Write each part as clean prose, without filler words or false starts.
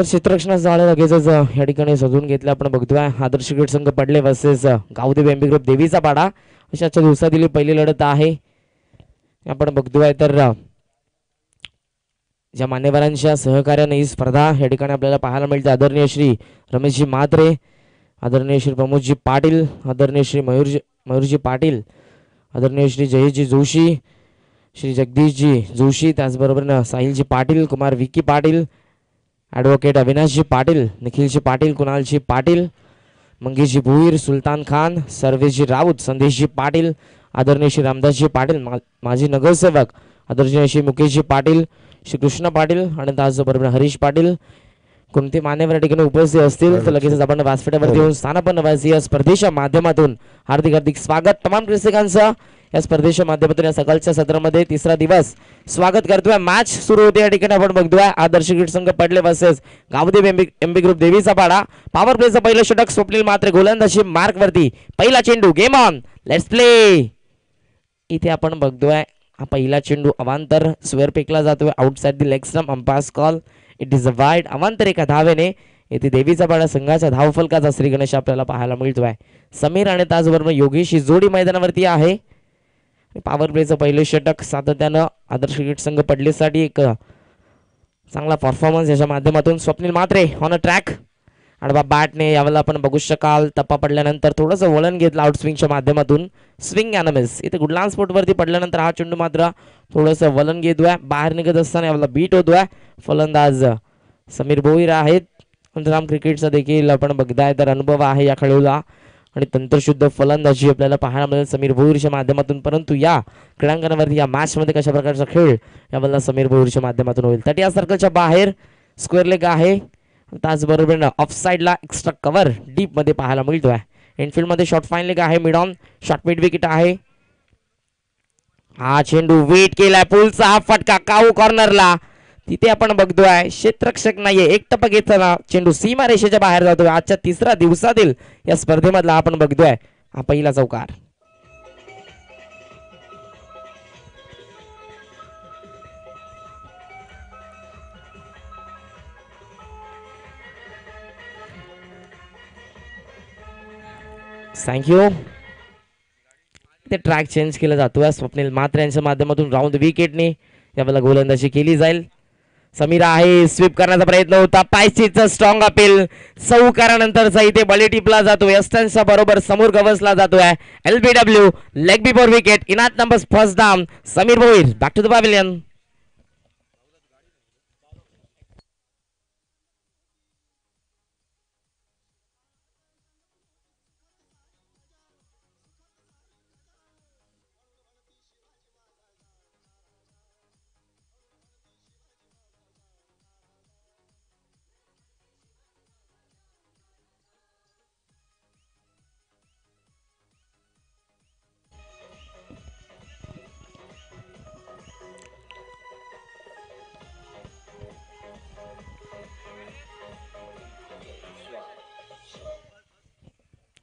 तर क्षेत्ररक्षणाचं जाळं लगेचच या ठिकाणी सजवून घेतलं. आपण बघतोय आदर्श क्रिकेट संघ पडले वर्सेस गावदेव एमबी ग्रुप देवीचा पाडा अशी आजच्या दिवसातील पहिली लढत आहे. आपण बघतोय तर ज्या मान्यवरांच्या सहकार्याने ही स्पर्धा या ठिकाणी आपल्याला पाहायला मिळते. आदरणीय श्री रमेशजी म्हात्रे, आदरणीय श्री प्रमोदजी पाटील, आदरणीय श्री मयूरजी पाटील, आदरणीय श्री जयेशजी जोशी, श्री जगदीशजी जोशी, त्याचबरोबर साहिलजी पाटील, कुमार विकी पाटील, ॲडव्होकेट अविनाशजी पाटील, निखिलजी पाटील, कुणालजी पाटील, मंगेशजी भुईर, सुलतान खान, सर्वेशजी राऊत, संदेशजी पाटील, आदरणीय श्री रामदासजी पाटील, माजी नगरसेवक आदरणीय श्री मुकेशजी पाटील, श्री कृष्ण पाटील आणि त्याचबरोबर हरीश पाटील कोणते मान्यवर या ठिकाणी उपस्थित असतील तर लगेचच आपण व्यासपीठावरती येऊन स्थानापन्न व्हायचे. या स्पर्धेच्या माध्यमातून हार्दिक हार्दिक स्वागत तमाम प्रेक्षकांचं. या स्पर्धेच्या माध्यमातून या सकाळच्या सत्रामध्ये तिसरा दिवस स्वागत करतोय. मॅच सुरू होते या ठिकाणी आपण बघतोय आदर्श क्रिकेट संघ पडले वर्सेस गावदेव एमबी ग्रुप देवीचा पाडा. पॉवर प्लेचं पहिलं षटक स्वप्नील म्हात्रे गोलंदाजी मार्क वरती. पहिला चेंडू गेम ऑन लेट्स प्ले. इथे आपण बघतोय हा पहिला चेंडू अवांतर स्क्वेअर फेकला जातोय outside the leg stump. Umpire call it is a wide. अवांतर एका धावेने येथे देवीचा पाडा संघाच्या धावफलकाचा श्री गणेश आपल्याला पाहायला मिळतोय. समीर आणि त्याचबरोबर योगेश ही जोडी मैदानावरती आहे. पॉवर प्लेचं पहिलं षटक सातत्यानं आदर्श क्रिकेट संघ पडलेसाठी एक चांगला परफॉर्मन्स याच्या माध्यमातून Swapnil Mhatre on a track. आडवा बॅटने यावेळेला आपण बघू शकाल टप्पा पडल्यानंतर थोडंसं वळण घेतलं आउट स्विंगच्या माध्यमातून. स्विंग अॅनमिस इथे गुडलान स्पॉटवरती पडल्यानंतर हा चेंडू मात्र थोडंसं वळण घेतोय. बाहेर निघत असताना यावेळेला बीट होतोय. फलंदाज समीर भोईर आहेत. राम क्रिकेटचा देखील आपण बघताय तर अनुभव आहे या खेळूला आणि तंत्रशुद्ध फलंदाजी आपल्याला पाहायला मिळेल समीर भोईरच्या माध्यमातून. परंतु या क्रीडांगणावरती या मॅचमध्ये कशा प्रकारचा खेळ यावेळेला समीर भोईरच्या माध्यमातून होईल. 30 सर्कलच्या बाहेर स्क्वेअर लेग आहे. त्याचबरोबर ऑफ साईडला एक्स्ट्रा कव्हर डीप मध्ये पाहायला मिळतोय. इनफिल्ड मध्ये शॉर्ट फाईन लेग आहे. Mid on short mid wicket आहे. हा चेंडू वेट केलाय. पुलचा हा फटका काऊ कॉर्नरला. तिथे आपण बघतोय क्षेत्ररक्षक नाहीये. एक टप्पा घेताना चेंडू सीमा रेषेच्या बाहेर जातोय. आजच्या तिसऱ्या दिवसातील या स्पर्धेमधला आपण बघतोय हा पहिला चौकार. थँक्यू. ते ट्रॅक चेंज केला जातोय. स्वप्नील म्हात्रे यांच्या माध्यमातून राऊंड विकेटने यावेळेला गोलंदाजी केली जाईल. समीर आहे. स्वीप करण्याचा प्रयत्न होता. पायसीचं स्ट्रॉंग अपील. चौकारानंतरचा इथे बळी टिपला जातोय. एस्टनच्या बरोबर समोर गवसला जातोय. LBW leg before wicket. इनात number first down. Sameer Bhoir back to the pavilion.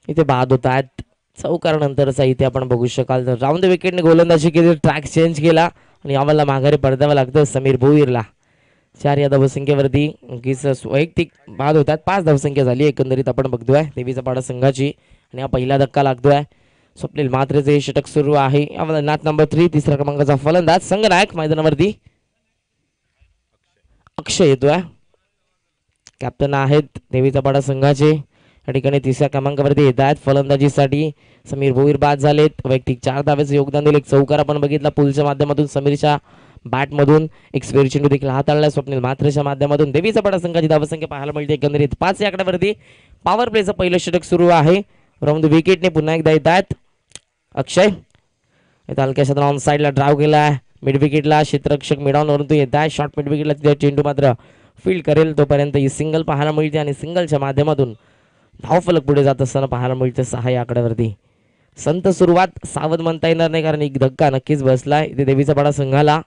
इथे बाद होत आहेत. चौकारानंतरचा इथे आपण बघू शकाल तर राऊंड विकेटने गोलंदाजी केली. ट्रॅक चेंज केला आणि यावेळेला माघारी पडद्यावं लागतं समीर भोईरला. 4 या धावसंख्येवरती वैयक्तिक बाद होतात. 5 धावसंख्या झाली एकंदरीत आपण बघतोय देवीचा पाडा संघाची. आणि हा पहिला धक्का लागतोय. स्वप्नील म्हात्रेचे हे षटक सुरू आहे. यावेळेला नाथ नंबर 3 तिसऱ्या क्रमांकाचा फलंदाज संघनायक मैदानावरती अक्षय येतोय. कॅप्टन आहेत देवीचा पाडा संघाचे. या ठिकाणी तिसऱ्या क्रमांकावरती येत आहेत फलंदाजीसाठी. समीर भोईर बाद झालेत. वैयक्तिक 4 धावेचं योगदान दिले. एक चौकार आपण बघितला पुलच्या माध्यमातून. समीरच्या बॅटमधून एक स्क्वेअर चेंडू देखील हाताळला स्वप्नील म्हात्रेच्या माध्यमातून. देवीचा पाडा संघाची धावसंख्या पाहायला मिळते एकंदरीत 5 या आकड्यावरती. पॉवर प्लेचं पहिलं षटक सुरू आहे. राऊंड विकेटने पुन्हा एकदा येत आहेत अक्षय. हलक्याशा ऑन साईडला ड्राव केला. मिड विकेटला क्षेत्ररक्षक मिडॉन वरून येत आहे. शॉर्ट मिड विकेटला तिथे चेंडू मात्र फील्ड करेल तोपर्यंत ही सिंगल पाहायला मिळते आणि सिंगलच्या माध्यमातून धावफलक पुढे जात असताना पाहायला मिळते 6 या आकड्यावरती. संत सुरुवात सावध म्हणता येणार नाही कारण एक धक्का नक्कीच बसलाय इथे देवीचा पाडा संघाला.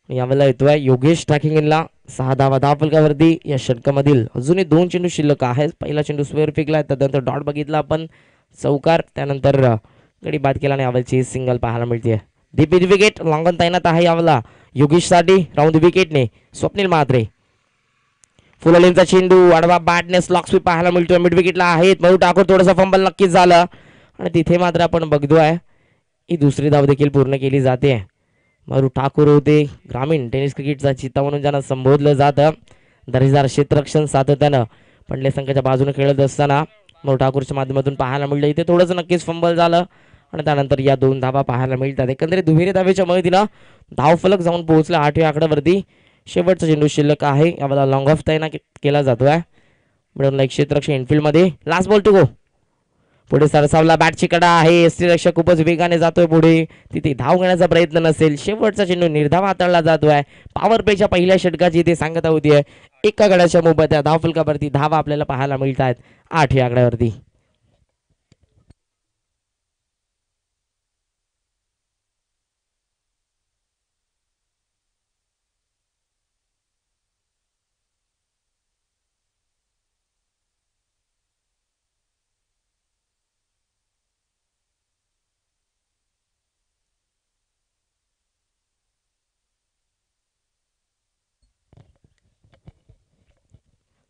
यावेळेला येतोय योगेश ट्रॅकिंगला 6 धावा धावफलकावरती. या षटकामधील अजूनही 2 चेंडू शिल्लक आहेत. पहिला चेंडू स्क्वेअर फेकला. त्यानंतर डॉट बघितला आपण चौकार. त्यानंतर गडी बाद केला आणि यावेळची सिंगल पाहायला मिळते. दीपित विकेट लॉंगन तैनात आहे यावेळेला योगेशसाठी. राऊंड विकेटने स्वप्नील म्हात्रे. फुललेंचा चेंडू आडवा बॅटने स्लॉक स्वीप पाहायला मिळतोय. मिड विकेटला आहेत मयूर ठाकूर. थोडंसं फंबल नक्कीच झालं आणि तिथे मात्र आपण बघतोय ही दुसरी धाव देखील पूर्ण केली जाते. मयूर ठाकूर होते ग्रामीण टेनिस क्रिकेटचा चित्ता म्हणून ज्यांना संबोधलं जातं. दर्जेदार क्षेत्ररक्षण सातत्यानं पंडले संघाच्या बाजूने खेळत असताना मयूर ठाकूरच्या माध्यमातून पाहायला मिळलं. इथे थोडंसं नक्कीच फंबल झालं आणि त्यानंतर या 2 धावा पाहायला मिळतात. एकंदरीत दुहेरी धावेच्या मदतीनं धावफलक जाऊन पोहोचला 8व्या आकड्यावरती. शेवटचा चेंडू शिल्लक आहे. यावेळेला लॉंग ऑफ तैनात केला जातोय. मिडॉन लाईक क्षेत्ररक्षण इनफिल्डमध्ये. Last ball to go. पुढे सरसावला बॅटची कडा आहे. एसटी रक्षक खूपच वेगाने जातोय पुढे. तिथे धाव घेण्याचा प्रयत्न नसेल. शेवटचा चेंडू निर्धाव हाताळला जातोय. पॉवर प्लेच्या पहिल्या षटकाची इथे सांगता होतीये. एका गड्याच्या मोबत्या धावफलकावरती धावा आपल्याला पाहायला मिळत आहेत 8 या आकड्यावरती.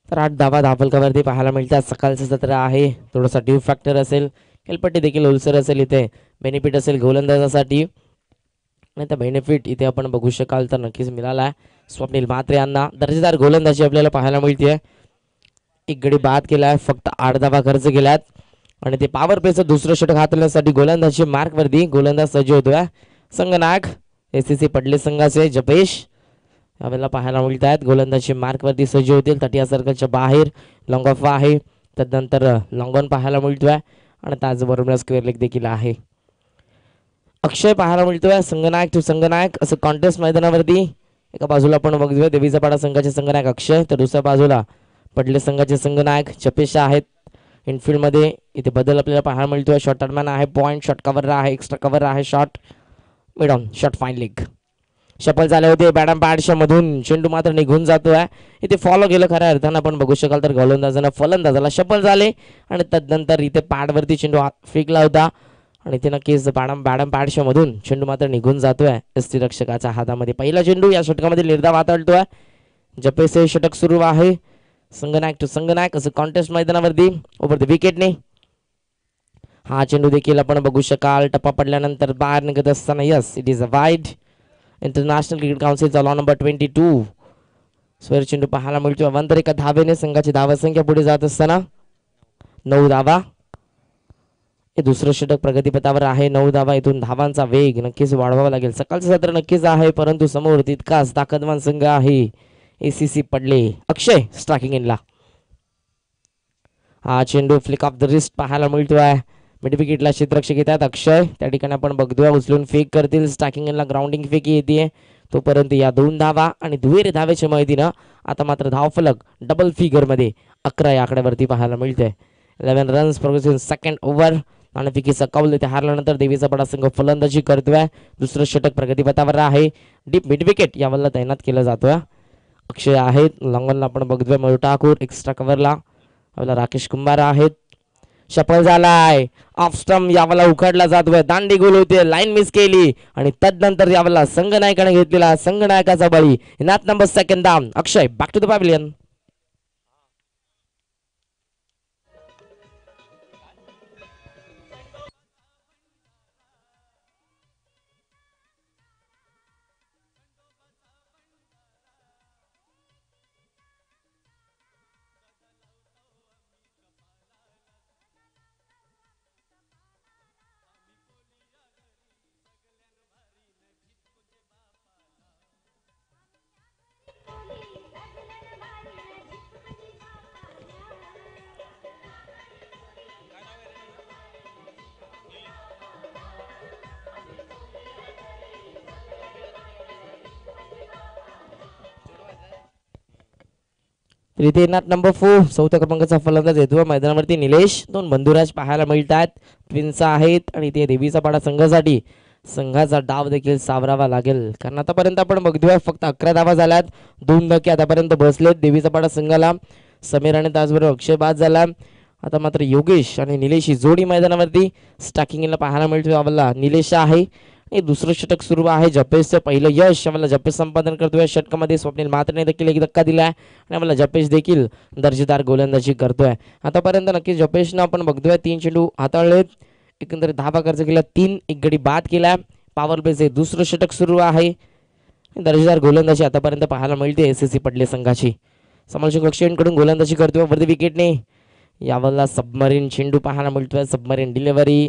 तर 8 धावा धावफलकावरती पाहायला मिळतात. सकाळचं सत्र आहे. थोडासा ड्यू फॅक्टर असेल. खेळपट्टी देखील ओलसर असेल. इथे बेनिफिट असेल गोलंदाजासाठी आणि त्या बेनिफिट इथे आपण बघू शकाल तर नक्कीच मिळाला आहे. स्वप्नील म्हात्रे यांना दर्जेदार गोलंदाजी आपल्याला पाहायला मिळते. एक गडी बाद केला आहे. फक्त 8 धावा खर्च केल्यात आणि ते पॉवर प्लेचं दुसरं षटक हाताळण्यासाठी गोलंदाजी मार्कवरती गोलंदाज सज्ज होतोय. संघनायक एसीसी पडले संघाचे जपेश यावेळेला पाहायला मिळत आहेत. गोलंदाजी मार्कवरती सज्ज होतील. तटिया सर्कलच्या बाहेर लॉंग ऑफ आहे. त्यानंतर लॉंग ऑन पाहायला मिळतोय आणि त्याचबरोबर स्क्वेअर लेग देखील आहे. अक्षय पाहायला मिळतोय. संघनायक टू संघनायक असं कॉन्टेस्ट मैदानावरती. एका बाजूला आपण बघतोय देवीचा पाडा संघाचे संघनायक अक्षय, तर दुसऱ्या बाजूला पडले संघाचे संघनायक जपेश आहेत. इनफिल्डमध्ये इथे बदल आपल्याला पाहायला मिळतोय. शॉर्ट टर्मॅन आहे. पॉईंट शॉट कव्हर आहे. एक्स्ट्रा कव्हर आहे. Shot mid on shot fine leg. Shuffle झाले होते बॅडम पॅडच्या मधून. चेंडू मात्र निघून जातोय. इथे फॉलो केलं खऱ्या अर्थानं आपण बघू शकाल तर गोलंदाजानं फलंदाजाला शफल झाले आणि त्यानंतर इथे पॅडवरती चेंडू फेकला होता आणि इथे नक्कीच बॅडम पॅडच्या मधून चेंडू मात्र निघून जातोय एसटी रक्षकाच्या हातामध्ये. पहिला चेंडू या षटकामध्ये निर्धाव हाताळतोय. जपेसे षटक सुरू आहे. संघनायक टू संघनायक असं कॉन्टेस्ट मैदानावरती ओव्हर द विकेटने. हा चेंडू देखील आपण बघू शकाल टप्पा पडल्यानंतर बाहेर निघत असताना yes it is a wide. International cricket काउन्सिलचा लॉ नंबर 22 स्वर चेंडू पाहायला मिळतो. अवांतर एका धावेने संघाची धावसंख्या पुढे जात असताना 9 धावा. हे दुसरं षटक प्रगतीपथावर आहे. 9 धावा. इथून धावांचा वेग नक्कीच वाढवावा लागेल. सकाळचं सत्र नक्कीच आहे परंतु समोर तितकाच ताकदवान संघ आहे एसीसी पडले. अक्षय स्ट्रायकिंग इनला. हा चेंडू फ्लिक ऑफ द रिस्ट पाहायला मिळतोय. मिड विकेटला क्षेत्ररक्षक येतात अक्षय. त्या ठिकाणी आपण बघतोय उचलून फेक करतील. स्ट्रायकिंग इनला ग्राउंडिंग फेक येते. तोपर्यंत या 2 धावा आणि दुहेरी धावेच्या मदतीनं आता मात्र धावफलक डबल फिगरमध्ये 11 या आकड्यावरती पाहायला मिळते. 11 रन्स प्रोग्रेसिव्ह सेकंड ओव्हर. नाणेफेकीचा कौल इथे हारल्यानंतर देवीचा बडा संघ फलंदाजी करतोय. दुसरं षटक प्रगतीपथावर आहे. डीप मिड विकेट यावेळेला तैनात केलं जातोय. अक्षय आहेत. लॉंगॉनला आपण बघतोय मयूर ठाकूर. एक्स्ट्रा कव्हरला यावेळेला राकेश कुंभार आहेत. शफल झालाय. ऑफ स्टंप यावेळेला उखडला जातोय. दांडी गोल होते. लाईन मिस केली आणि तदनंतर यावेळेला संघनायकाने घेतलेला संघनायकाचा बळी. Nat number second down. अक्षय बॅक टू द पॅव्हिलियन. तर इथे नॅट नंबर 4 चौथ्या क्रमांकाचा फलंदाज येतो मैदानावरती निलेश. 2 बंधुराज पाहायला मिळतात. ट्विन्स आहेत आणि इथे देवीचा पाडा संघासाठी संघाचा डाव देखील सावरावा लागेल कारण आतापर्यंत आपण बघतोय फक्त 11 धावा झाल्यात. 2 धक्के आतापर्यंत बसलेत देवीचा पाडा संघाला. समीर आणि त्याचबरोबर अक्षय बाद झाला. आता मात्र योगेश आणि निलेश ही जोडी मैदानावरती स्टॅकिंगला पाहायला मिळतो. यावेळेला निलेश आहे आणि दुसरं षटक सुरू आहे. जपेशचं पहिलं यश आम्हाला जपेश संपादन करतोय. षटकामध्ये स्वप्नील म्हात्रेने देखील एक धक्का दिलाय आणि आम्हाला जपेश देखील दर्जेदार गोलंदाजी करतोय. आतापर्यंत नक्की जपेशनं आपण बघतोय 3 चेंडू हाताळलेत, एकंदरीत 10 खर्च केला, 3 एक गडी बाद केला. पॉवर प्लेचे दुसरं षटक सुरू आहे. दर्जेदार गोलंदाजी आतापर्यंत पाहायला मिळते एसएससी पडले संघाची. समालोचक लक्ष्मीकडून गोलंदाजी करतोय वरती विकेटने. यावरला सबमरीन चेंडू पाहायला मिळतोय. Submarine delivery,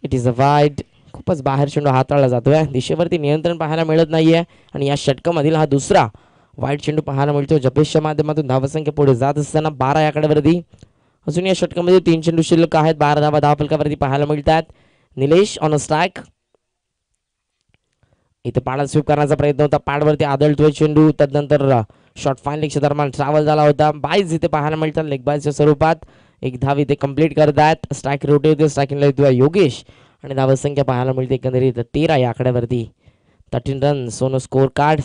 it is a wide. खूपच बाहेर चेंडू हाताळला जातोय. दिशेवरती नियंत्रण पाहायला मिळत नाहीये आणि या षटकामधील हा दुसरा वाईड चेंडू पाहायला मिळतो. जपेशच्या माध्यमातून धावसंख्या पुढे जात असताना 12 या आकड्यावरती. अजून या षटकामध्ये 3 चेंडू शिल्लक आहेत. 12 धावा धावफलकावरती पाहायला मिळतात. Nilesh on a strike. इथे पाडात स्वीप करण्याचा प्रयत्न होता. पाडवरती आदळतोय चेंडू. त्यानंतर शॉर्ट फाईन लेगच्या दरम्यान ट्रॅव्हल झाला होता. बाईज इथे पाहायला मिळतात लेग बायच्या स्वरूपात. एक धाव इथे कंप्लीट करतात. स्ट्राईक रोट येते. स्ट्राईकिंगला येतोय योगेश आणि धावसंख्या पाहायला मिळते एकंदरीत 13 या आकड्यावरती. 13 रन सोनो स्कोर कार्ड.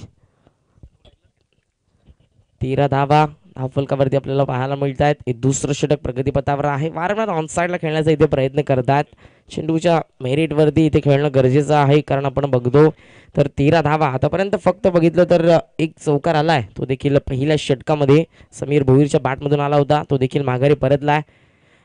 13 धावा धावफलकावरती आपल्याला पाहायला मिळत आहेत. हे दुसरं षटक प्रगतीपथावर आहे. वारंवार ऑनसाईडला खेळण्याचा इथे प्रयत्न करतात. चेंडूच्या मेरिटवरती इथे खेळणं गरजेचं आहे, कारण आपण बघतो तर 13 धावा आतापर्यंत फक्त बघितलं तर एक चौकार आलाय, तो देखील पहिल्या षटकामध्ये समीर भोईरच्या बॅटमधून आला होता, तो देखील माघारी परतलाय.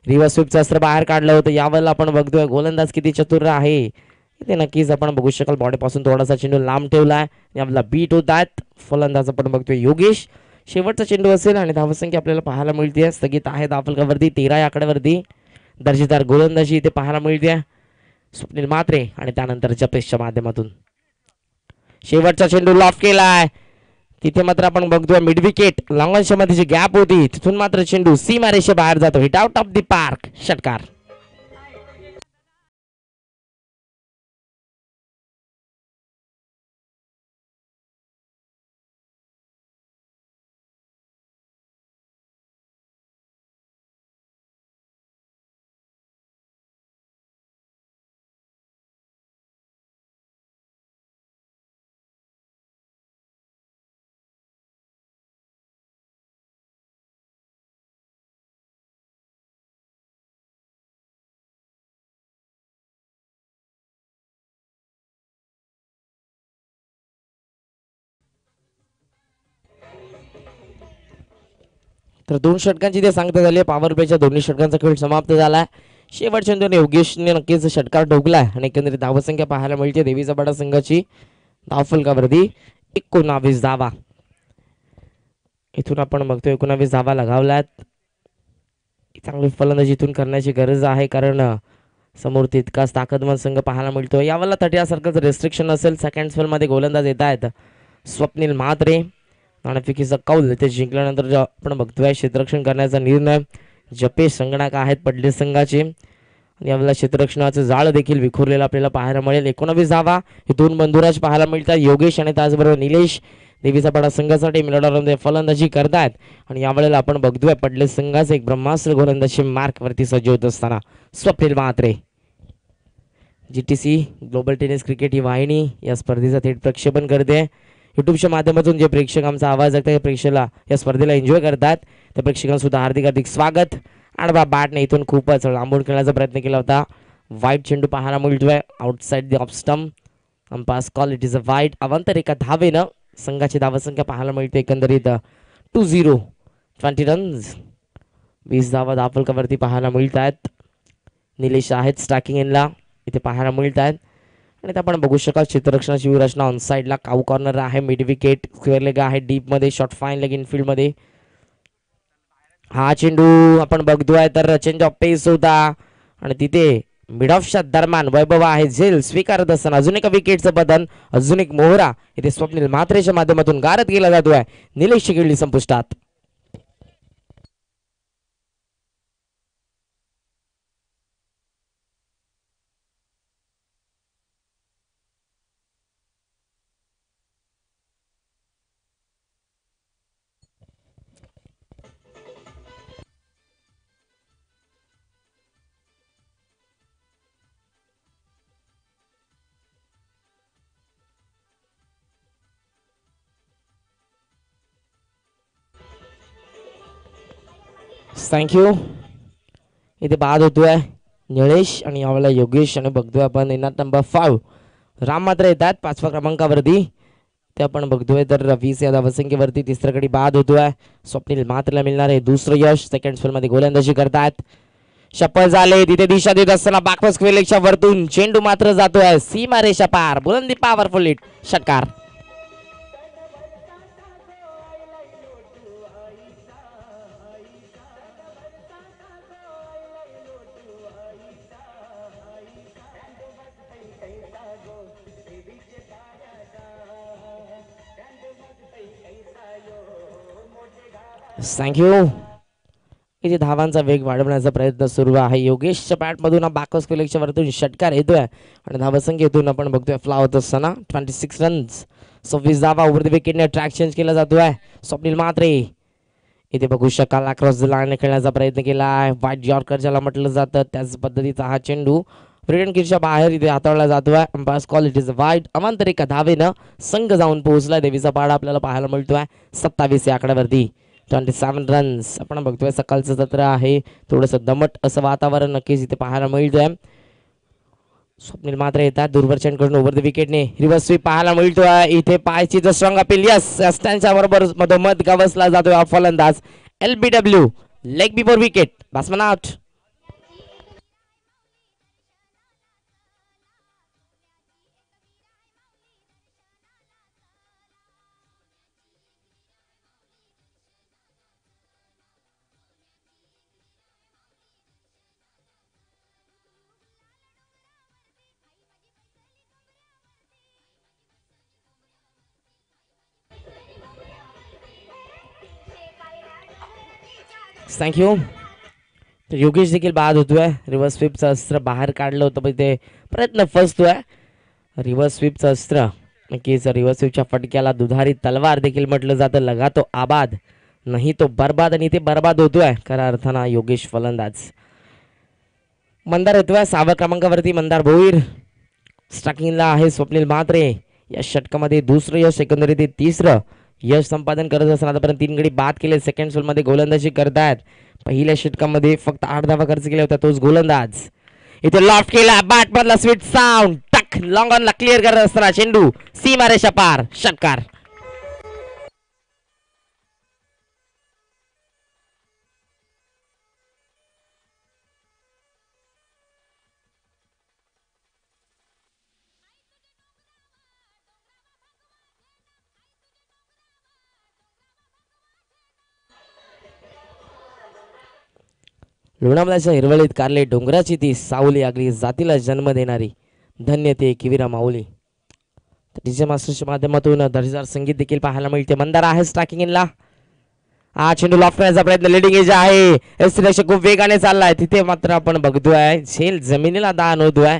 रिव्हर्स स्वीपचं अस्त्र बाहेर काढलं होतं. यावेळेला आपण बघतोय गोलंदाज किती चतुर आहे इथे नक्कीच आपण बघू शकाल. बॉडीपासून थोडासा चेंडू लांब ठेवलाय. यावेळेला बीट होत आहेत. फलंदाज आपण बघतोय योगेश. शेवटचा चेंडू असेल आणि धावसंख्या आपल्याला पाहायला मिळते स्थगित आहे धावफलकावरती 13 या आकड्यावरती. दर्जेदार गोलंदाजी इथे पाहायला मिळते स्वप्नील म्हात्रे आणि त्यानंतर जपेशच्या माध्यमातून. शेवटचा चेंडू लॉफ केलाय. तिथे मात्र आपण बघतोय मिड विकेट लॉंगॉनच्या जी गॅप होती तिथून मात्र चेंडू सीमा रेषे बाहेर जातो. Hit out of the park. षटकार. तर 2 षटकांची ते सांगता झाली. पॉवर प्लेच्या दोन्ही षटकांचा खेळ समाप्त झाला. शेवटच्या चेंडूने योगेशने नक्कीच षटकार ठोकलाय आणि एकंदरीत धावसंख्या पाहायला मिळते देवीचा बडा संघाची धावफलकावरती 19 धावा. इथून आपण बघतो 19 धावा लगावल्यात. चांगली फलंदाजी इथून करण्याची गरज आहे, कारण समोर तितकाच ताकदमंद संघ पाहायला मिळतो. यावेळेला 30 सारखंच रेस्ट्रिक्शन असेल. सेकंड स्पेलमध्ये गोलंदाज येत आहेत स्वप्नील म्हात्रे. नाणेफेकीचा कौल ते जिंकल्यानंतर आपण बघतोय क्षेत्ररक्षण करण्याचा निर्णय जपेश संगणक आहेत पडले संघाचे. आणि यावेळेला क्षेत्ररक्षणाचं जाळ देखील विखुरलेलं आपल्याला पाहायला मिळेल. 19 धावा हे दोन बंधुराज पाहायला मिळतात. योगेश आणि त्याचबरोबर निलेश देवीचा पाडा संघासाठी मिलॉडमध्ये फलंदाजी करतायत. आणि यावेळेला आपण बघतोय पडले संघाचे एक ब्रह्मास्त्र गोलंदाजी मार्कवरती सज्ज होत असताना Swapnil Mhatre. GTC global tennis cricket ही वाहिनी या स्पर्धेचा थेट प्रक्षेपण करते. युट्यूबच्या माध्यमातून जे प्रेक्षक आमचा आवाज ऐकतात या प्रेक्षकाला या स्पर्धेला एन्जॉय करतात त्या प्रेक्षकांसुद्धा हार्दिक हार्दिक स्वागत. आडवा बॅटने इथून खूपच लांबून खेळण्याचा प्रयत्न केला होता. वाईट चेंडू पाहायला मिळतोय outside the off stump. Umpire call it is a wide. अवांतर एका धावेनं संघाची धावसंख्या पाहायला मिळते एकंदरीत 2-0 20 रन्स. 20 धावा धावफलकावरती पाहायला मिळत आहेत. निलेश आहेत स्ट्रायकिंग एनला इथे पाहायला मिळत आहेत. आणि आपण बघू शकाल क्षेत्ररक्षणाची व्यूहरचना ऑन साईडला काऊ कॉर्नर आहे. मिड विकेट स्क्वेअर लेग आहे. डीप मध्ये शॉर्ट फाईन लेग इनफिल्ड मध्ये. हा चेंडू आपण बघतोय तर चेंज ऑफ पेस होता आणि तिथे मिड ऑफच्या दरम्यान वैभव आहे झेल स्वीकारत असताना अजून एका विकेटचं बदन अजून एक मोहरा इथे स्वप्नील म्हात्रेच्या माध्यमातून गारद केला जातोय. निलेशची खेळली संपुष्टात. थँक्यू. इथे बाद होतोय निलेश आणि यावेळेला योगेश आणि बघतोय आपण इनात नंबर 5 राम मात्र येतात 5व्या क्रमांकावरती. ते आपण बघतोय तर 20 या धावसंख्येवरती तिसरा गडी बाद होतोय. स्वप्नील मात्रला मिळणार आहे दुसरं यश. सेकंड मध्ये गोलंदाजी करतात. शपल झाले तिथे दिशा देत असताना बाकवस क्वेलेकच्या वरतून चेंडू मात्र जातोय सीमा रेषा पार. बुलंदी पॉवरफुल हिट. षटकार. थँक्यू. इथे धावांचा वेग वाढवण्याचा प्रयत्न सुरू आहे. योगेशच्या बॅटमधून हा बाकस क्वेलेकच्या वरतून षटकार येतोय आणि धावसंख्येतून आपण बघतोय फ्ला होत असताना 26 रन्स. 26 धावा. ओव्हर द विकेटने ट्रॅक चेंज केला जातोय. स्वप्नील मात्रे इथे बघू शकाल अक्रॉस द लाईन खेळण्याचा प्रयत्न केलाय. व्हाईट यॉर्कर ज्याला म्हटलं जातं त्याच पद्धतीचा हा चेंडू ब्रिटन किरच्या बाहेर इथे हाताळला जातोय. अंपायर्स कॉल इट इज वाईट. अमांतर एका धावेनं संघ जाऊन पोहोचलाय. देवीचा पाडा आपल्याला पाहायला मिळतोय 27 या आकड्यावरती. 27 रन्स. आपण बघतोय सकाळचं सत्र आहे. थोडंसं दमट असं वातावरण नक्कीच इथे पाहायला मिळतोय. स्वप्नील मात्र येतात दूरवर चेंड करून ओव्हर द विकेटने रिव्हर्स स्वीप पाहायला मिळतोय. इथे पायची स्ट्रॉंग अपील. यस त्यांच्या बरोबर मधोमध गवसला जातोय हा फलंदाज. LBW leg before wicket. Batsman out. Thank you. Yogesh देखील बाद होतोय. रिव्हर्स स्वीपचं अस्त्र बाहेर काढलं होतं पण ते प्रयत्न फसतोय. रिव्हर्स स्वीपचं अस्त्र नक्कीच रिव्हर्स स्वीपच्या फटक्याला दुधारी तलवार देखील म्हटलं जातं. लगा तो आबाद नाही तो बर्बाद आणि ते बर्बाद होतोय खऱ्या अर्थानं योगेश फलंदाज. मंदार येतोय 6व्या क्रमांकावरती. मंदार भोईर. स्ट्रायकिंगला आहे स्वप्नील म्हात्रे. या षटकामध्ये दुसरं यश एकंदरीत तिसरं यश संपादन करत असताना आतापर्यंत 3 गडी बाद केले. सेकंड मध्ये गोलंदाजी करतायत. पहिल्या षटकामध्ये फक्त 8 धावा खर्च केल्या होत्या तोच गोलंदाज. इथे लॉफ्ट केला बॅट मधला स्वीट साऊंड टक लॉंग ऑनला क्लिअर करत असताना चेंडू सीमा रेषा पार. षटकार. लोणावळ्याच्या हिरवळीत कारले डोंगराची ती सावली आगली जातीला जन्म देणारी धन्य ते किवीरा माऊली. डीजे मास्टरच्या माध्यमातून दर्जेदार संगीत देखील पाहायला मिळते. मंदार आहे स्ट्रायकिंग इनला. हा चेंडू लॉफ्ट करण्याचा प्रयत्न लेडिंग एज आहे. एस खूप वेगाने चाललाय. तिथे मात्र आपण बघतोय झेल जमिनीला दान होतोय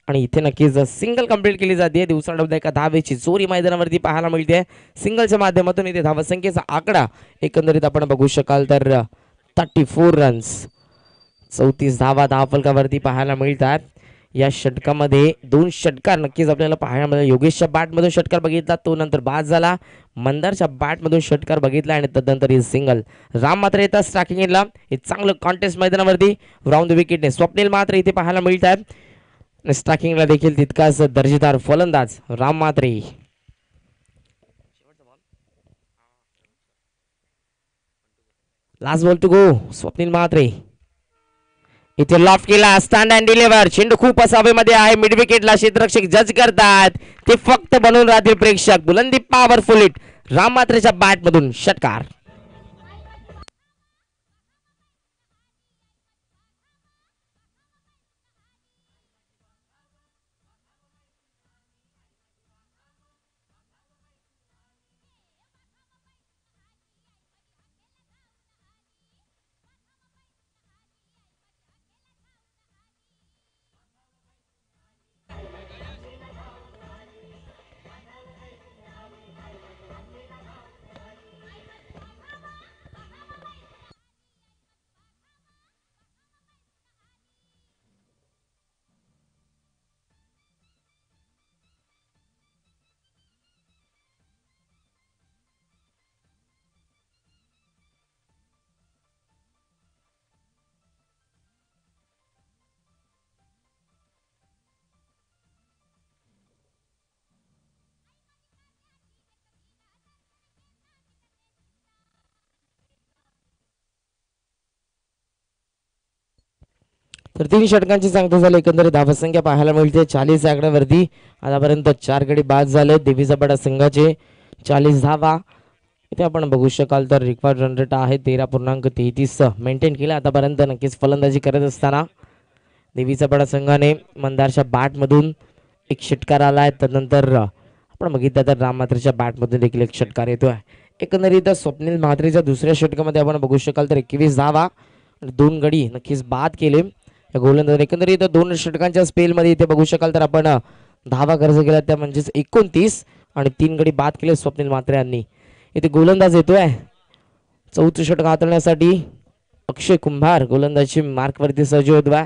आणि इथे नक्कीच सिंगल कंप्लीट केली जाते. दिवसाडवदा एका धावेची चोरी मैदानावरती पाहायला मिळते. सिंगलच्या माध्यमातून इथे धावसंख्येचा आकडा एकंदरीत आपण बघू शकाल तर 34 रन्स. 34 धावा धावफलकावरती पाहायला मिळतात. या षटकामध्ये 2 षटकार नक्कीच आपल्याला पाहायला मिळाले. योगेशच्या बॅटमधून षटकार बघितला तो नंतर बाद झाला. मंदारच्या बॅटमधून षटकार बघितला आणि तदनंतर ही सिंगल. राम मात्र येतात स्ट्रायकिंगला. हे चांगलं कॉन्टेस्ट मैदानावरती राऊंड द विकेटने स्वप्नील मात्र इथे पाहायला मिळतात. स्ट्रायकिंगला देखील तितकाच दर्जेदार फलंदाज Ram Mhatre. Last ball to go. Swapnil Mhatre इथे लॉफ्ट केला. Stand and deliver. चेंडू खूप हवेमध्ये आहे. मिड विकेटला क्षेत्ररक्षक जज करतात. ते फक्त बनवून राहतील प्रेक्षक. बुलंदी पॉवरफुल हिट. राम मात्रेच्या बॅटमधून षटकार. तर 3 षटकांची सांगता झाली. एकंदरीत धावसंख्या पाहायला मिळते 40 आकड्यावरती. आतापर्यंत 4 गडी बाद झाले देवीचा बडा संघाचे. 40 धावा इथे आपण बघू शकाल. तर रिक्वायर्ड रन रेट आहे 13.33 मेंटेन केला आतापर्यंत. नक्कीच फलंदाजी करत असताना देवीचा बडा संघाने मंदारच्या बॅटमधून एक षटकार आलाय. त्यानंतर आपण बघितलं तर राम म्हात्रेच्या बॅटमधून देखील एक षटकार येतोय. एकंदरीत स्वप्नील म्हात्रेच्या दुसऱ्या षटकामध्ये आपण बघू शकाल तर 21 धावा आणि 2 गडी नक्कीच बाद केले या गोलंदाजाने. एकंदरीत 2 षटकांच्या स्पेलमध्ये इथे बघू शकाल तर आपण धावा खर्च केला त्या म्हणजेच 29 आणि 3 गडी बाद केले स्वप्नील म्हात्रे यांनी. इथे गोलंदाज येतोय चौथं षटक हाताळण्यासाठी. अक्षय कुंभार गोलंदाजी मार्कवरती सज्ज होतोय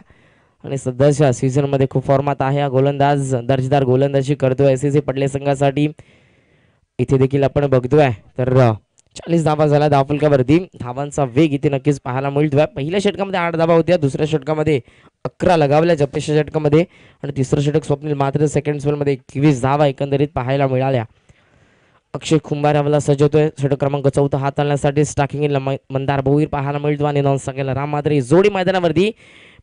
आणि सध्याच्या सीझन मध्ये खूप फॉर्मात आहे हा गोलंदाज. दर्जेदार गोलंदाजी करतोय एसएससी पडले संघासाठी. इथे देखील आपण बघतोय तर 40 धावा झाला धावफलकावरती. धावांचा वेग इथे नक्कीच पाहायला मिळतोय. पहिल्या षटकामध्ये 8 धावा होत्या, दुसऱ्या षटकामध्ये 11 लगावल्या जपेच्या षटकामध्ये आणि तिसरं षटक स्वप्नील म्हात्रे सेकंड स्पेलमध्ये 21 धावा एकंदरीत पाहायला मिळाल्या. अक्षय कुंभार यावेळेला सज्ज होतोय षटक क्रमांक 4 हाताळण्यासाठी. स्टार्टिंगला मंदार भोईर पाहायला मिळतो आणि नॉन सगळ्याला राम म्हात्रे जोडी मैदानावरती.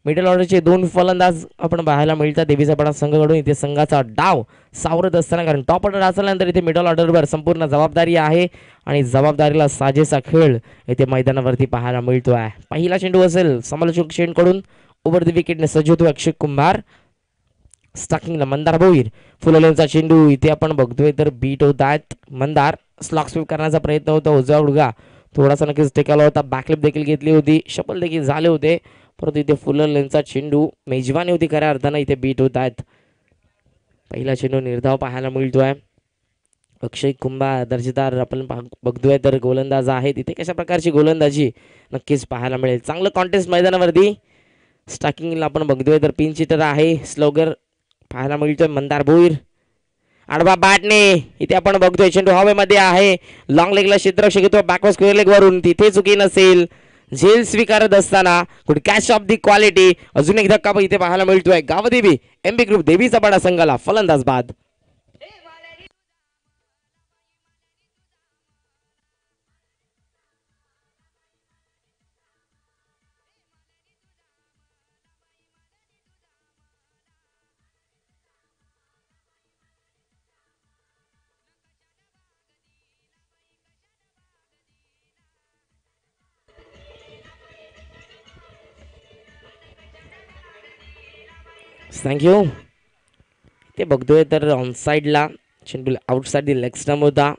मिडल ऑर्डरचे 2 फलंदाज आपण पाहायला मिळतात देवीचा बडा संघाकडून. इथे संघाचा डाव सावरत असताना कारण टॉप ऑर्डर असल्यानंतर इथे मिडल ऑर्डरवर संपूर्ण जबाबदारी आहे आणि जबाबदारीला साजेसा खेळ इथे मैदानावरती पाहायला मिळतो आहे. पहिला चेंडू असेल समालोचक चेंडूकडून. ओव्हर द विकेटने सज्ज होतो अक्षय कुंभार. स्टार्टिंगला मंदार भोईर. फुललेंचा चेंडू इथे आपण बघतोय तर बीट होत आहेत. मंदार स्लॉक स्वीप करण्याचा प्रयत्न होता. उजवा गुडघा थोडासा नक्कीच टेकाला होता. बॅकलिप देखील घेतली होती. शपल देखील झाले होते परंतु इथे फुलर लेनचा चेंडू मेजवानी होती खऱ्या अर्थानं. इथे बीट होत आहेत. पहिला चेंडू निर्धाव पाहायला मिळतोय. अक्षय कुंभार दर्जेदार आपण बघतोय तर गोलंदाज आहे. तिथे कशा प्रकारची गोलंदाजी नक्कीच पाहायला मिळेल. चांगलं कॉन्टेस्ट मैदानावरती. स्टार्टिंगला आपण बघतोय तर पिन चिटर आहे. स्लोगर पाहायला मिळतोय मंदार भोईर. आडवा बॅटने इथे आपण बघतोय चेंडू हवेमध्ये आहे. लॉंग लेगला क्षेत्ररक्षक येतो बॅकवर्ड स्क्वेअर लेग वरून. तिथे चुकी नसेल. झेल स्वीकारत असताना good catch of the quality. अजून एक धक्का इथे पाहायला मिळतोय. गावदेवी एमबी ग्रुप देवीचा बडा संघाला फलंदाज बाद. थँक्यू. ते बघतोय तर ऑनसाईडला चेंडू आउटसाईड दी लेग स्टंप होता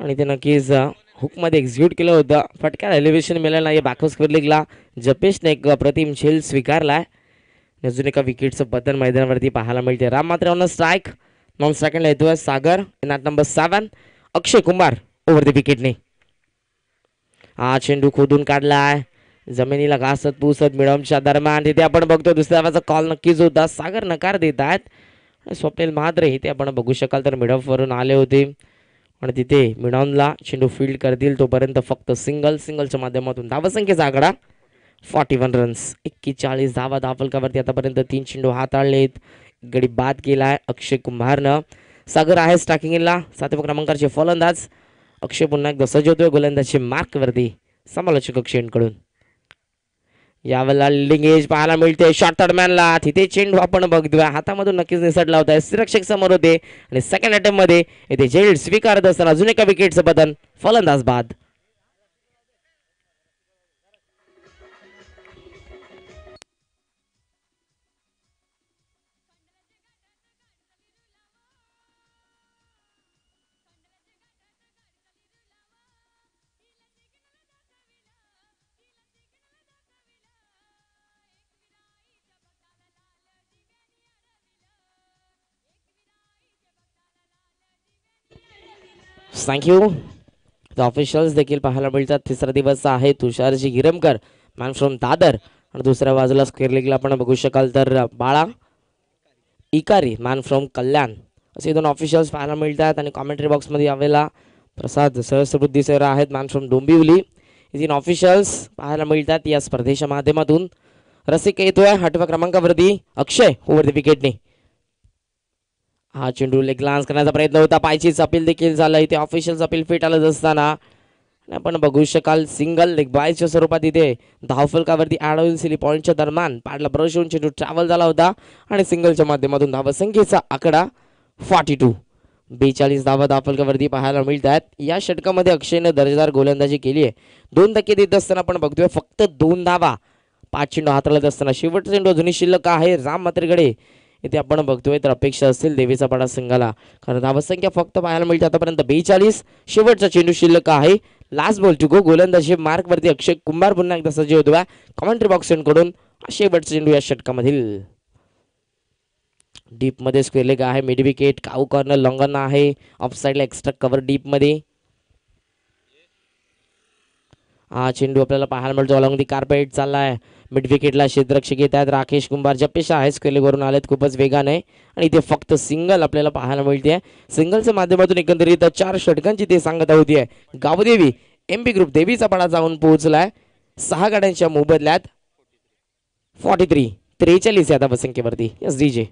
आणि ते नक्कीच हुकमध्ये एक्झिक्यूट केलं होतं. फटक्यात एलिव्हेशन मिळालं नाही. बॅकवर्ड स्क्वेअर लेगला जपेशने एक अप्रतिम झेल स्वीकारलाय. अजून एका विकेटचं पतन मैदानावरती पाहायला मिळते. Ram Mhatre on strike. Non स्ट्राईकला येतोय Sagar in at number 7. Akshay Kumbhar over the विकेटने. हा चेंडू खोदून काढलाय जमिनीला घासत पुसत मिडमच्या दरम्यान. तिथे आपण बघतो दुसऱ्या धावाचा कॉल नक्कीच होता. सागर नकार देत आहेत. स्वप्नील म्हात्रे इथे आपण बघू शकाल तर मिडऑफवरून आले होते आणि तिथे मिडॉनला चेंडू फील्ड करतील तोपर्यंत फक्त सिंगलच्या माध्यमातून धावसंख्येचा आकडा 41 रन्स. 41 धावा धावफलकावरती आतापर्यंत 3 चेंडू हाताळलेत. गडी बाद केलाय अक्षय कुंभारनं. सागर आहे स्टार्टिंगला 7व्या क्रमांकाचे फलंदाज. अक्षय पुन्हा एकदा सज्ज होतोय गोलंदाजी मार्कवरती समालोचक अक्षयकडून. यावेळेला लिडिंग एज पाहायला मिळते शॉर्ट थर्डमॅनला. तिथे चेंडू आपण बघतोय हातामधून नक्कीच निसटला होता. सुरक्षक समोर होते आणि सेकंड अटेम्प्ट मध्ये इथे झेल स्वीकारत असताना अजून एका विकेटचं पतन. फलंदाज बाद. थँक्यू. ऑफिशियल्स देखील पाहायला मिळतात. तिसरा दिवस आहे. तुषारजी गिरमकर मॅन फ्रॉम दादर आणि दुसऱ्या बाजूला स्क्वेअर लेगला आपण बघू शकाल तर बाळा इकारी मॅन फ्रॉम कल्याण असे 2 ऑफिशियल्स पाहायला मिळतात. आणि कॉमेंट्री बॉक्समध्ये यावेळेला प्रसाद सहस्रबुद्धी सर आहेत मॅन फ्रॉम डोंबिवली. हे 3 ऑफिशियल्स पाहायला मिळतात या स्पर्धेच्या माध्यमातून. रसिक येतोय 8व्या क्रमांकावरती. अक्षय ओव्हर द विकेटने. हा चेंडू लेग ग्लान्स करण्याचा प्रयत्न होता. पायचीच अपील देखील झालं. इथे ऑफिशियल्स अपील फिट आलं असताना आपण बघू शकाल सिंगल लेग बायच्या स्वरूपात इथे धावफलकावरती ऍड होईल. सिली पॉईंटच्या दरम्यान पॅडला ब्रश होऊन चेंडू ट्रॅव्हल झाला होता आणि सिंगलच्या माध्यमातून धावसंख्येचा आकडा 42. 42 धावा धावफलकावरती पाहायला मिळतात. या षटकामध्ये अक्षयने दर्जेदार गोलंदाजी केली आहे. 2 धक्के देत असताना आपण बघतोय फक्त 2 धावा. 5 चेंडू हाताळत असताना शेवटचा चेंडू अजूनही शिल्लक आहे राम मात्रेकडे. इथे आपण बघतोय तर अपेक्षा असतील देवीचा पाडा संघाला, कारण धावसंख्या फक्त पाहायला मिळते आतापर्यंत 42. शेवटचा चेंडू शिल्लक आहे. Last ball to go. गोलंदाजी मार्क वरती अक्षय कुंभार पुन्हा एकदा सज्ज होतोय कमेंट्री बॉक्स कडून. शेवटचा चेंडू या षटकामधील डीप मध्ये स्क्वेअर लेग आहे. मिड विकेट काऊ कॉर्नर लॉंगन आहे. ऑफ साइडला एक्स्ट्रा कव्हर डीप मध्ये. हा चेंडू आपल्याला पाहायला मिळतो अलॉंग दी कार्पेट चाललाय. मिड विकेटला क्षेत्ररक्षक येत आहेत राकेश कुंभार. जपेशा आहे स्क्वेअर लेगवरून आलेत खूपच वेगाने आणि इथे फक्त सिंगल आपल्याला पाहायला मिळते. सिंगलच्या माध्यमातून एकंदरीत 4 षटकांची ते सांगता होतीये. गावदेवी एमपी ग्रुप देवीचा पाडा जाऊन पोहोचलाय 6 गाड्यांच्या मोबदल्यात 43 या धावसंख्येवरती. Yes DJ.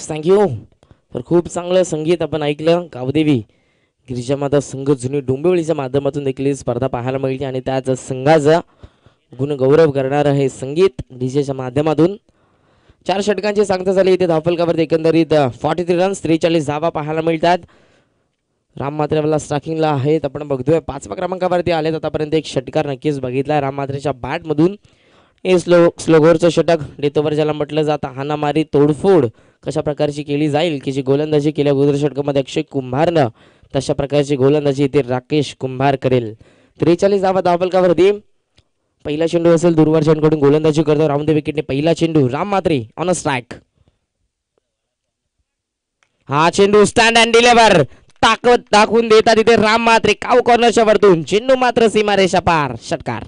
थँक्यू. तर खूप चांगलं संगीत आपण ऐकलं. गावदेवी गिरिजामाता संघ जुनी डोंबिवलीच्या माध्यमातून देखील ही स्पर्धा पाहायला मिळते आणि त्याच संघाचा गुणगौरव करणारं हे संगीत डीजेच्या माध्यमातून. 4 षटकांची सांगता झाली. इथे धावफलकावरती एकंदरीत 43 रन्स 43 धावा पाहायला मिळतात. राम मात्रे आपल्याला स्ट्रायकिंगला आहेत. आपण बघतोय 5व्या क्रमांकावरती आलेत. आतापर्यंत एक षटकार नक्कीच बघितलाय राम मात्रेच्या बॅटमधून. हे स्लोगोरचं षटक डेथ ओव्हर ज्याला म्हटलं जातं. हाणामारी तोडफोड कशा प्रकारची केली जाईल की जी गोलंदाजी केल्या अगोदर षटकामध्ये अक्षय कुंभारनं तशा प्रकारची गोलंदाजी इथे राकेश कुंभार करेल. 43 धावा धावफलकावरती. पहिला चेंडू असेल दूरवरच्याकडून गोलंदाजी करतो राऊंड द विकेटने. पहिला चेंडू राम मात्रे ऑन अ स्ट्राईक. हा चेंडू स्टँड अँड डिलिव्हर ताकद दाखवून देतात तिथे राम मात्रे काऊ कॉर्नरच्या वरतून. चेंडू मात्र सीमारेषा पार. षटकार.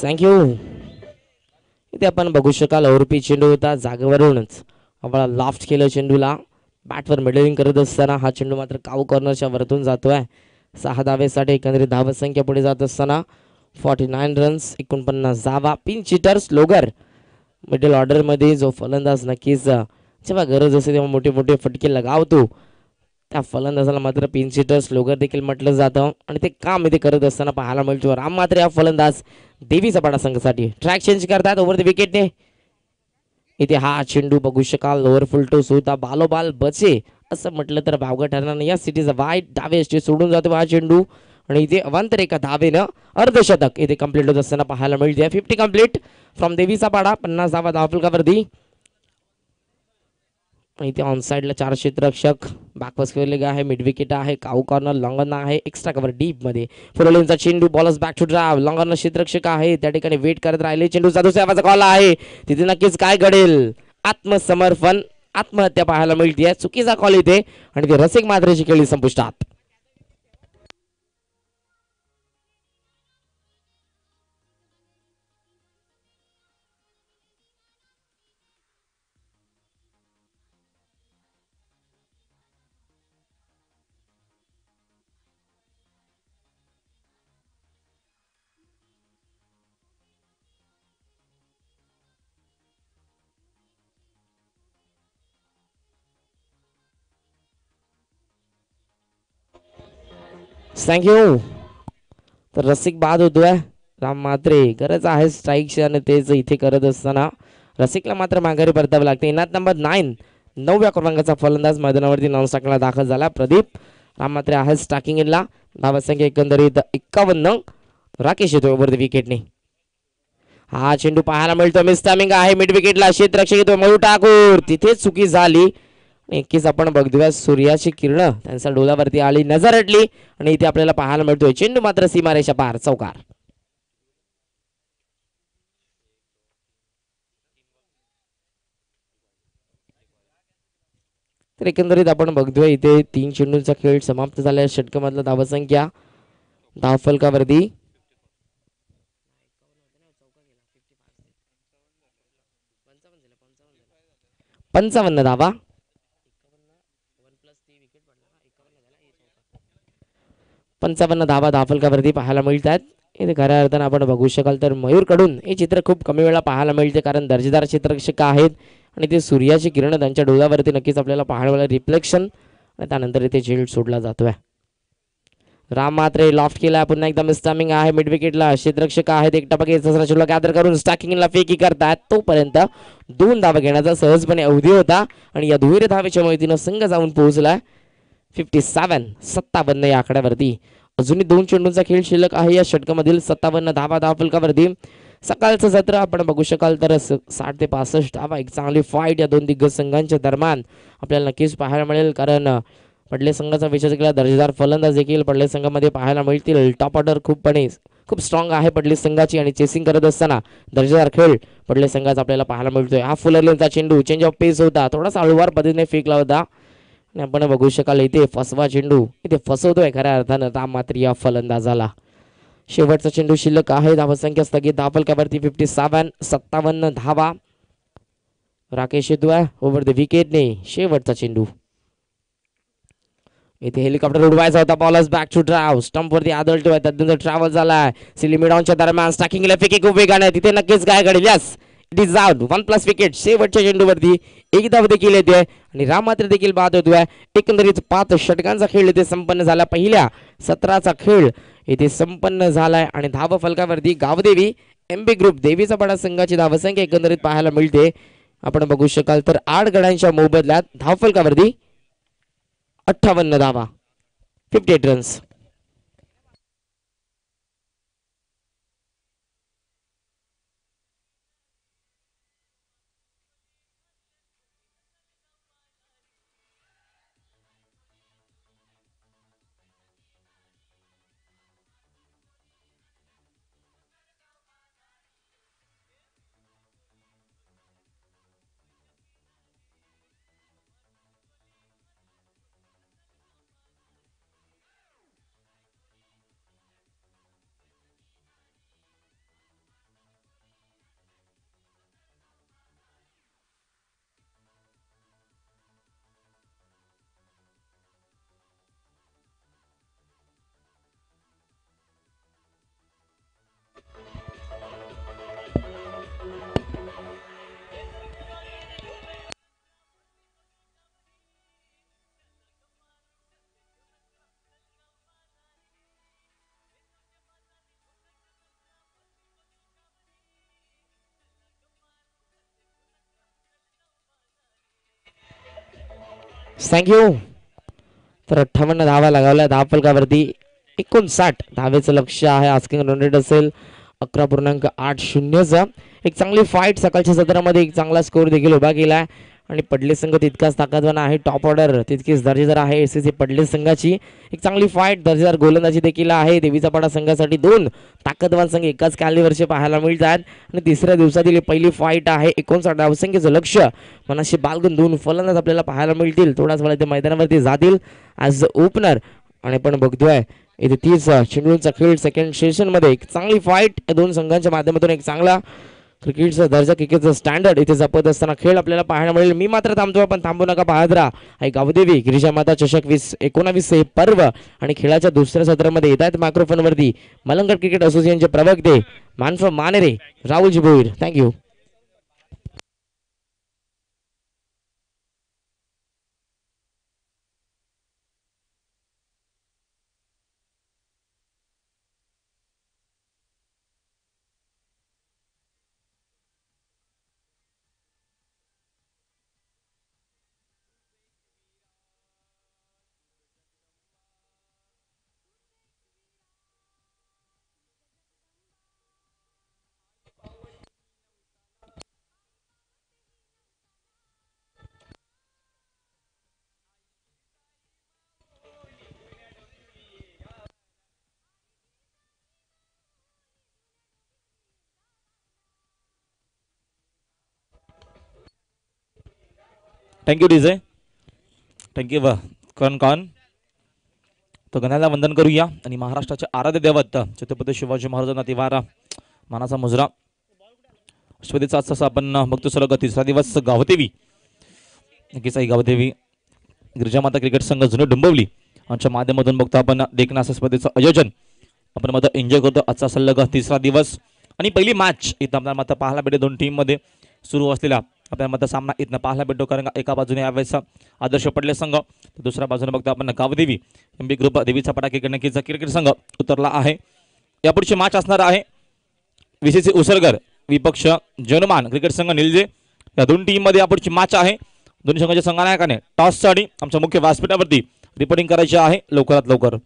थँक्यू. इथे आपण बघू शकाल ओरपी चेंडू होता जागेवरूनच आपण लाफ्ट केलं चेंडूला. बॅटवर मिडलिंग करत असताना हा चेंडू मात्र काऊ कॉर्नरच्या वरतून जातोय. 6 धावेसाठी एकंदरीत धावसंख्या पुढे जात असताना 49 रन्स 49 धावा. पिंच हिटर स्लोगर मिडल ऑर्डरमध्ये जो फलंदाज नक्कीच जेव्हा गरज असते तेव्हा मोठे मोठे फटके लगावतो त्या फलंदाजाला मात्र पिंच हिटर स्लोगर देखील म्हटलं जातं आणि ते काम इथे करत असताना पाहायला मिळतो. राम मात्रे हा फलंदाज देवीचा पाडा संघासाठी ट्रॅक चेंज करतात ओव्हर द विकेटने. इथे हा चेंडू बघू शकाल लोअर फुल टोस होता. बालोबाल बचे असं म्हटलं तर भावगं ठरणार नाही. या सिटीचा वाईट डावे सोडून जातो हा चेंडू आणि इथे अवांतर एका धावेनं अर्धशतक इथे कंप्लीट होत असताना पाहायला मिळते. 50 कंप्लीट फ्रॉम देवीचा पाडा. 50 धावा धावफलकावरती. इथे ऑन साइडला 4 क्षेत्ररक्षक. बॅकवर्ड स्क्वेअर लेग आहे. मिड विकेट आहे. काऊ कॉर्नर लॉंगन आहे. एक्स्ट्रा कव्हर डीप मध्ये. फुललेनचा चेंडू बॉलर्स बॅक टू ड्राइव्ह. लॉंगन क्षेत्ररक्षक आहे त्या ठिकाणी वेट करत राहिले. चेंडू जादूचा कॉल आहे. तिथे नक्कीच काय घडेल. आत्मसमर्पण आत्महत्या पाहायला मिळते. चुकीचा कॉल इथे आणि ते रसिक मात्रेची खेळी संपुष्टात. थँक्यू. तर रसिक बाद होतोय. राम मात्रे गरज आहे स्ट्राईकची आणि तेच इथे करत असताना रसिकला मात्र माघारी परतावं लागते. इनात नंबर 9 9व्या क्रमांकाचा फलंदाज मैदानावरती नॉन स्ट्रायकिंगला दाखल झाला. प्रदीप राम मात्रे आहे स्ट्रायकिंग इनला. धावसंख्या एकंदरीत 51. राकेश येतो ओव्हर द विकेटने. हा चेंडू पाहायला मिळतो. मिस टायमिंग आहे मिड विकेटला. क्षेत्ररक्षक येतो मयूर ठाकूर. तिथेच चुकी झाली. नक्कीच आपण बघतोय सूर्याची किरण त्यांच्या डोलावरती आली, नजर हटली आणि इथे आपल्याला पाहायला मिळतोय चेंडू मात्र सीमारेषा पार, चौकार. तर एकंदरीत आपण बघतोय इथे 3 चेंडूंचा खेळ समाप्त झाला. षटकामधला धावसंख्या धावफलकावरती 55 धावा. 55 धावा धावफलकावरती पाहायला मिळतात. इथे खऱ्या अर्थानं आपण बघू शकाल तर मयूर कडून हे चित्र खूप कमी वेळा पाहायला मिळते, कारण दर्जेदार क्षेत्ररक्षक आहेत आणि ते सूर्याची किरण त्यांच्या डोळ्यावरती नक्कीच आपल्याला पाहायला मिळालं रिफ्लेक्शन आणि त्यानंतर इथे झेल सोडला जातोय. राम मात्रे लॉफ्ट केला पुन्हा एकदा मिस्टामिंग आहे मिड विकेटला. क्षेत्ररक्षक आहेत एक टपके ससरा गॅदर करून स्टॅकिंगला फेकी करतात. तोपर्यंत 2 धावा घेण्याचा सहजपणे अवधी होता आणि या दुहेरी धावेच्या मदतीनं संघ जाऊन पोहोचला 57 या आकड्यावरती. अजूनही 2 चेंडूंचा खेळ शिल्लक आहे या षटकामधील. 57 धावा धावफलकावरती. सकाळचं सत्र आपण बघू शकाल तर 60 ते 65 धावा एक चांगली फाईट या दोन दिग्गज संघांच्या दरम्यान आपल्याला नक्कीच पाहायला मिळेल, कारण पडले संघाचा विचार केला दर्जेदार फलंदाज देखील पडले संघामध्ये पाहायला मिळतील. टॉप ऑर्डर खूप स्ट्रॉंग आहे पडले संघाची आणि चेसिंग करत असताना दर्जेदार खेळ पडले संघाचा आपल्याला पाहायला मिळतोय. हा फुलरलेनचा चेंडू चेंज ऑफ पेस होता, थोडासा हळूवार पद्धतीने फेकला होता आणि आपण बघू शकाल इथे फसवा चेंडू इथे फसवतोय खऱ्या अर्थानं राम मात्र या फलंदाजाला. शेवटचा चेंडू शिल्लक आहे. धावसंख्या स्थगित धावफलकावरती 57 धावा. राकेश येतोय ओव्हर द विकेटने. शेवटचा चेंडू इथे हेलिकॉप्टर उडवायचा होता. Bowlers back to draw. स्टंपवरती आदळतोय त्यानंतर ट्रॅव्हल झालाय. सिली मिडॉनच्या दरम्यान स्टॅकिंगला फेकी खूप वेगाने तिथे नक्कीच काय घडेल. Yes it is out. 1+ wicket. शेवटच्या चेंडूवरती एक धाव देखील येते आणि राम मात्र देखील बाद होतोय. एकंदरीत 5 षटकांचा खेळ इथे संपन्न झाला. पहिल्या सत्राचा खेळ इथे संपन्न झालाय आणि धाव फलकावरती गावदेवी एमबी ग्रुप देवीचा पाडा संघाची धावसंख्या एकंदरीत पाहायला मिळते. आपण बघू शकाल तर 8 गड्यांच्या मोबदल्यात धावफलकावरती 58 धावा, 58 रन्स. थँक्यू. तर 58 धावा लगावल्या धावफलकावरती. 59 धावेचं लक्ष आहे. आस्किंग रन रेट असेल 11.80चा. एक चांगली फाईट सकाळच्या सत्रामध्ये एक चांगला स्कोर देखील उभा केला आणि पडले संघ तितकाच ताकदवान आहे. टॉप ऑर्डर तितकीच दर्जेदार आहे एसएससी पडले संघाची. एक चांगली फाईट दर्जेदार गोलंदाजी देखील आहे. देवीचा पाडा संघासाठी 2 ताकदवान संघ एकाच कॅलीवरचे पाहायला मिळतात आणि तिसऱ्या दिवसातील पहिली फाईट आहे. 59 धावसंख्येचं लक्ष मनाशी बाळगून 2 फलंदाज आपल्याला पाहायला मिळतील. थोडाच वेळा ते मैदानावरती जातील ॲज ओपनर आणि आपण बघतोय इथे 30 चेंडूंचा खेळ सेकंड सेशनमध्ये एक चांगली फाईट या दोन संघांच्या माध्यमातून एक चांगला क्रिकेटचा दर्जा क्रिकेटचा स्टँडर्ड इथे जपत असताना खेळ आपल्याला पाहायला मिळेल. मी मात्र थांबतो, पण थांबू नका, पाहत राहा. आहे गावदेवी गिरिजामाता चषक 2019 हे पर्व आणि खेळाच्या दुसऱ्या सत्रामध्ये येत आहेत मायक्रोफोनवरती मलंगड क्रिकेट असोसिएशनचे प्रवक्ते मानफ मानेरे Rahulji Bhoir. Thank you. Thank you DJ, thank you कॉन कॉन. तो गणाला वंदन करूया आणि महाराष्ट्राचे आराध्य दैवत छत्रपती शिवाजी महाराजांना तिवारा मानाचा मुजरा अश्वतीचा असं आपण बघतो. सलग तिसरा दिवस गावदेवी, नक्कीच आई गावदेवी गिरिजामाता क्रिकेट संघ जुने डोंबिवली यांच्या माध्यमातून बघतो आपण देखना स्पर्धेचं आयोजन आपण मात्र एन्जॉय करतो. आजचा सलग तिसरा दिवस आणि पहिली मॅच इथं आपल्याला मात्र पाहायला भेटेल. दोन टीम मध्ये सुरू असलेला आपल्याला मात्र सामना इथनं पाहायला भेटतो. कारण एका बाजूने यावेळेस आदर्श पडले संघ, तर दुसऱ्या बाजूने बघतो आपण गावदेवी एमबी ग्रुप देवीचा पटाके नक्कीच क्रिकेट संघ उतरला आहे. यापुढची मॅच असणार आहे विसीसी उसरगर विपक्ष जनमान क्रिकेट संघ निलजे. या दोन टीम मध्ये यापुढची मॅच आहे. दोन्ही संघाच्या संघनायकाने टॉससाठी आमच्या मुख्य व्यासपीठावरती रिपोर्टिंग करायची आहे लवकरात लवकर.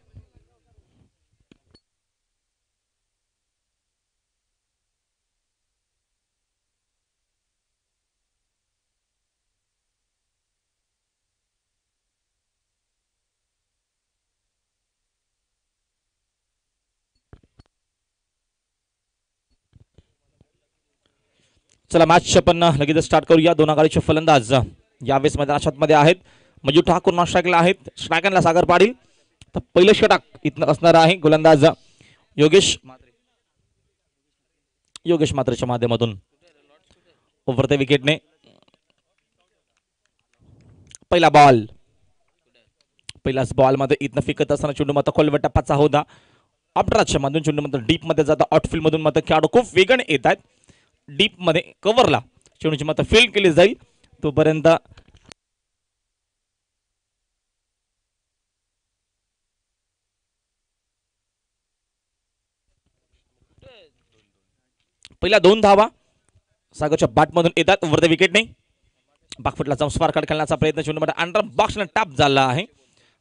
चला मॅच आपण लगेच स्टार्ट करूया. दोन आघाडीचे फलंदाज यावेळेस मैदानात मध्ये आहेत. मंजू ठाकूर नॉन स्ट्राईकला आहेत. स्ट्रायकरला सागर पाटील. तर पहिलं षटक इथनं असणार आहे गोलंदाज योगेश मात्रेच्या माध्यमातून. ओव्हर विकेटने पहिला बॉल, पहिलाच बॉल मध्ये इथनं फिकत असताना चेंडू मात्र खोलवर टप्पाचा होता. अपड्राच्या मधून चेंडू मात्र डीप मध्ये जाता. आउटफील्ड मधून मात्र खेळाडू खूप वेगाने येत आहेत. डीप मध्ये कव्हरला चेंडूची मात्र फील्ड केली जाईल. तोपर्यंत पहिल्या दोन धावा सागरच्या बॅटमधून येतात. वरती विकेटने बाकफुटला जाऊन स्पार कार्ड खेळण्याचा प्रयत्न चेंडू मध्ये अंडर बॉक्स टॅप झाला आहे.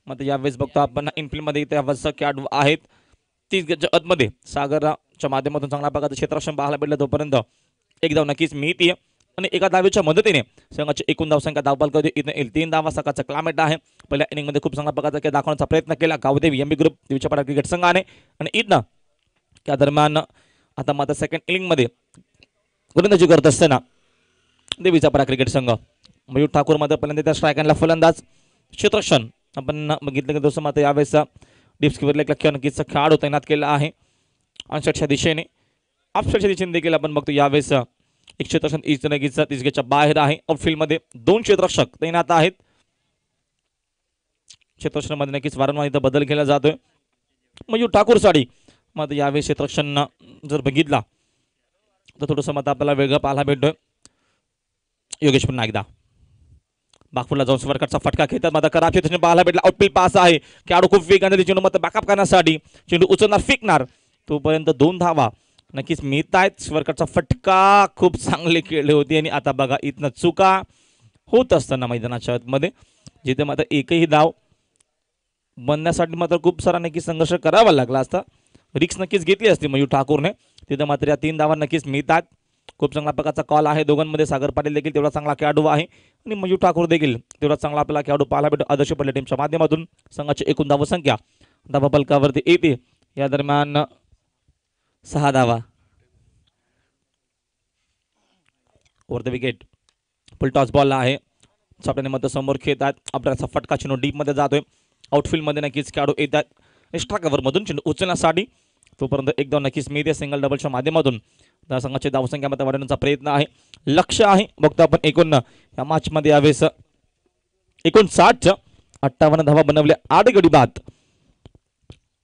मग यावेळेस बघतो आपण इनफिल्ड मध्ये इथे खेळाडू आहेत. 30 गजच्या आतमध्ये सागरच्या माध्यमातून चांगल्या प्रकारचं क्षेत्ररक्षण पाहायला भेटलं. तोपर्यंत एक धाव नक्कीच मिळते आणि एका धावेच्या मदतीने संघाची एकूण धावसंख्या धावबाद करते. इथं येईल 3 धावा. सकाळचं क्लायमेट आहे. पहिल्या इनिंगमध्ये खूप चांगल्या प्रकारचा दाखवण्याचा प्रयत्न केला गावदेवी एमबी ग्रुप देवीच्या पाडा क्रिकेट संघाने. आणि इथनं त्या दरम्यान आता मात्र सेकंड इनिंगमध्ये गोलंदाजी करत असताना देवीचा पाडा क्रिकेट संघ मयूर ठाकूर मध्ये पहिल्यांदा त्या स्ट्रायकरला फलंदाज क्षेत्ररक्षण आपण बघितलं की दोस्तों मात्र यावेळेस डिप्स किवरला एक नक्कीच खेळाडू तैनात केला आहे. ऑनसाईडच्या दिशेने ऑफसाईडच्या दिशेने देखील आपण बघतो यावेळेस एक क्षेत्ररक्षण इज नगीच 30 गेटच्या बाहेर आहे. आउटफील्ड मध्ये 2 क्षेत्ररक्षक तैनात आहेत. क्षेत्ररक्षण मध्ये नक्कीच वारंवार इथं बदल केला जातोय. मयूर ठाकूर साठी मात्र यावेळेस क्षेत्ररक्षण जर बघितला तर थोडंसं मत आपल्याला वेगळं पाहायला भेटतोय. योगेश पुन्हा एकदा बागफुटला जाऊन स्वर्गाचा फटका घेतात. मात्र खराब क्षेत्ररक्षण पाहायला भेटला. आउटफील्ड पास आहे. खेळाडू खूप वेगाने चेंडू मात्र बॅकअप करण्यासाठी चेंडू उचलणार फेकणार. तोपर्यंत 2 धावा नक्कीच मिळत आहेत. स्वर्गाचा फटका खूप चांगले खेळले होते आणि आता बघा इथनं चुका होत असताना मैदानाच्या आतमध्ये जिथे मात्र एकही धाव बनण्यासाठी मात्र खूप सारा नक्कीच संघर्ष करावा लागला असता. रिक्स नक्कीच घेतली असती मयूर ठाकूरने. तिथे मात्र या 3 धावा नक्कीच मिळतात. खूप चांगला प्रकारचा कॉल आहे दोघांमध्ये. सागर पाटील देखील तेवढा चांगला खेळाडू आहे आणि मयूर ठाकूर देखील तेवढा चांगला आपल्याला खेळाडू पाहायला भेटतो. आदर्श पडले टीमच्या माध्यमातून संघाची एकूण धावसंख्या धावा फलकावरती येते. या दरम्यान 6 धावा. Over the wicket full toss ball आहे. आपल्याने मत समोर खेळतात. आपल्याचा फटका चेंडू डीप मध्ये जातोय. आउटफील्ड मध्ये नक्कीच खेळाडू येतात. एक्स्ट्रा कव्हर मधून चेंडू उचलण्यासाठी तोपर्यंत एक धाव नक्कीच मिळते. सिंगल डबलच्या माध्यमातून त्या संघाची धावसंख्यामध्ये वाढवण्याचा प्रयत्न आहे. लक्ष आहे बघतो आपण एकूण या मॅच मध्ये यावेळेस 59 धावा बनवल्या 8 गडी बाद.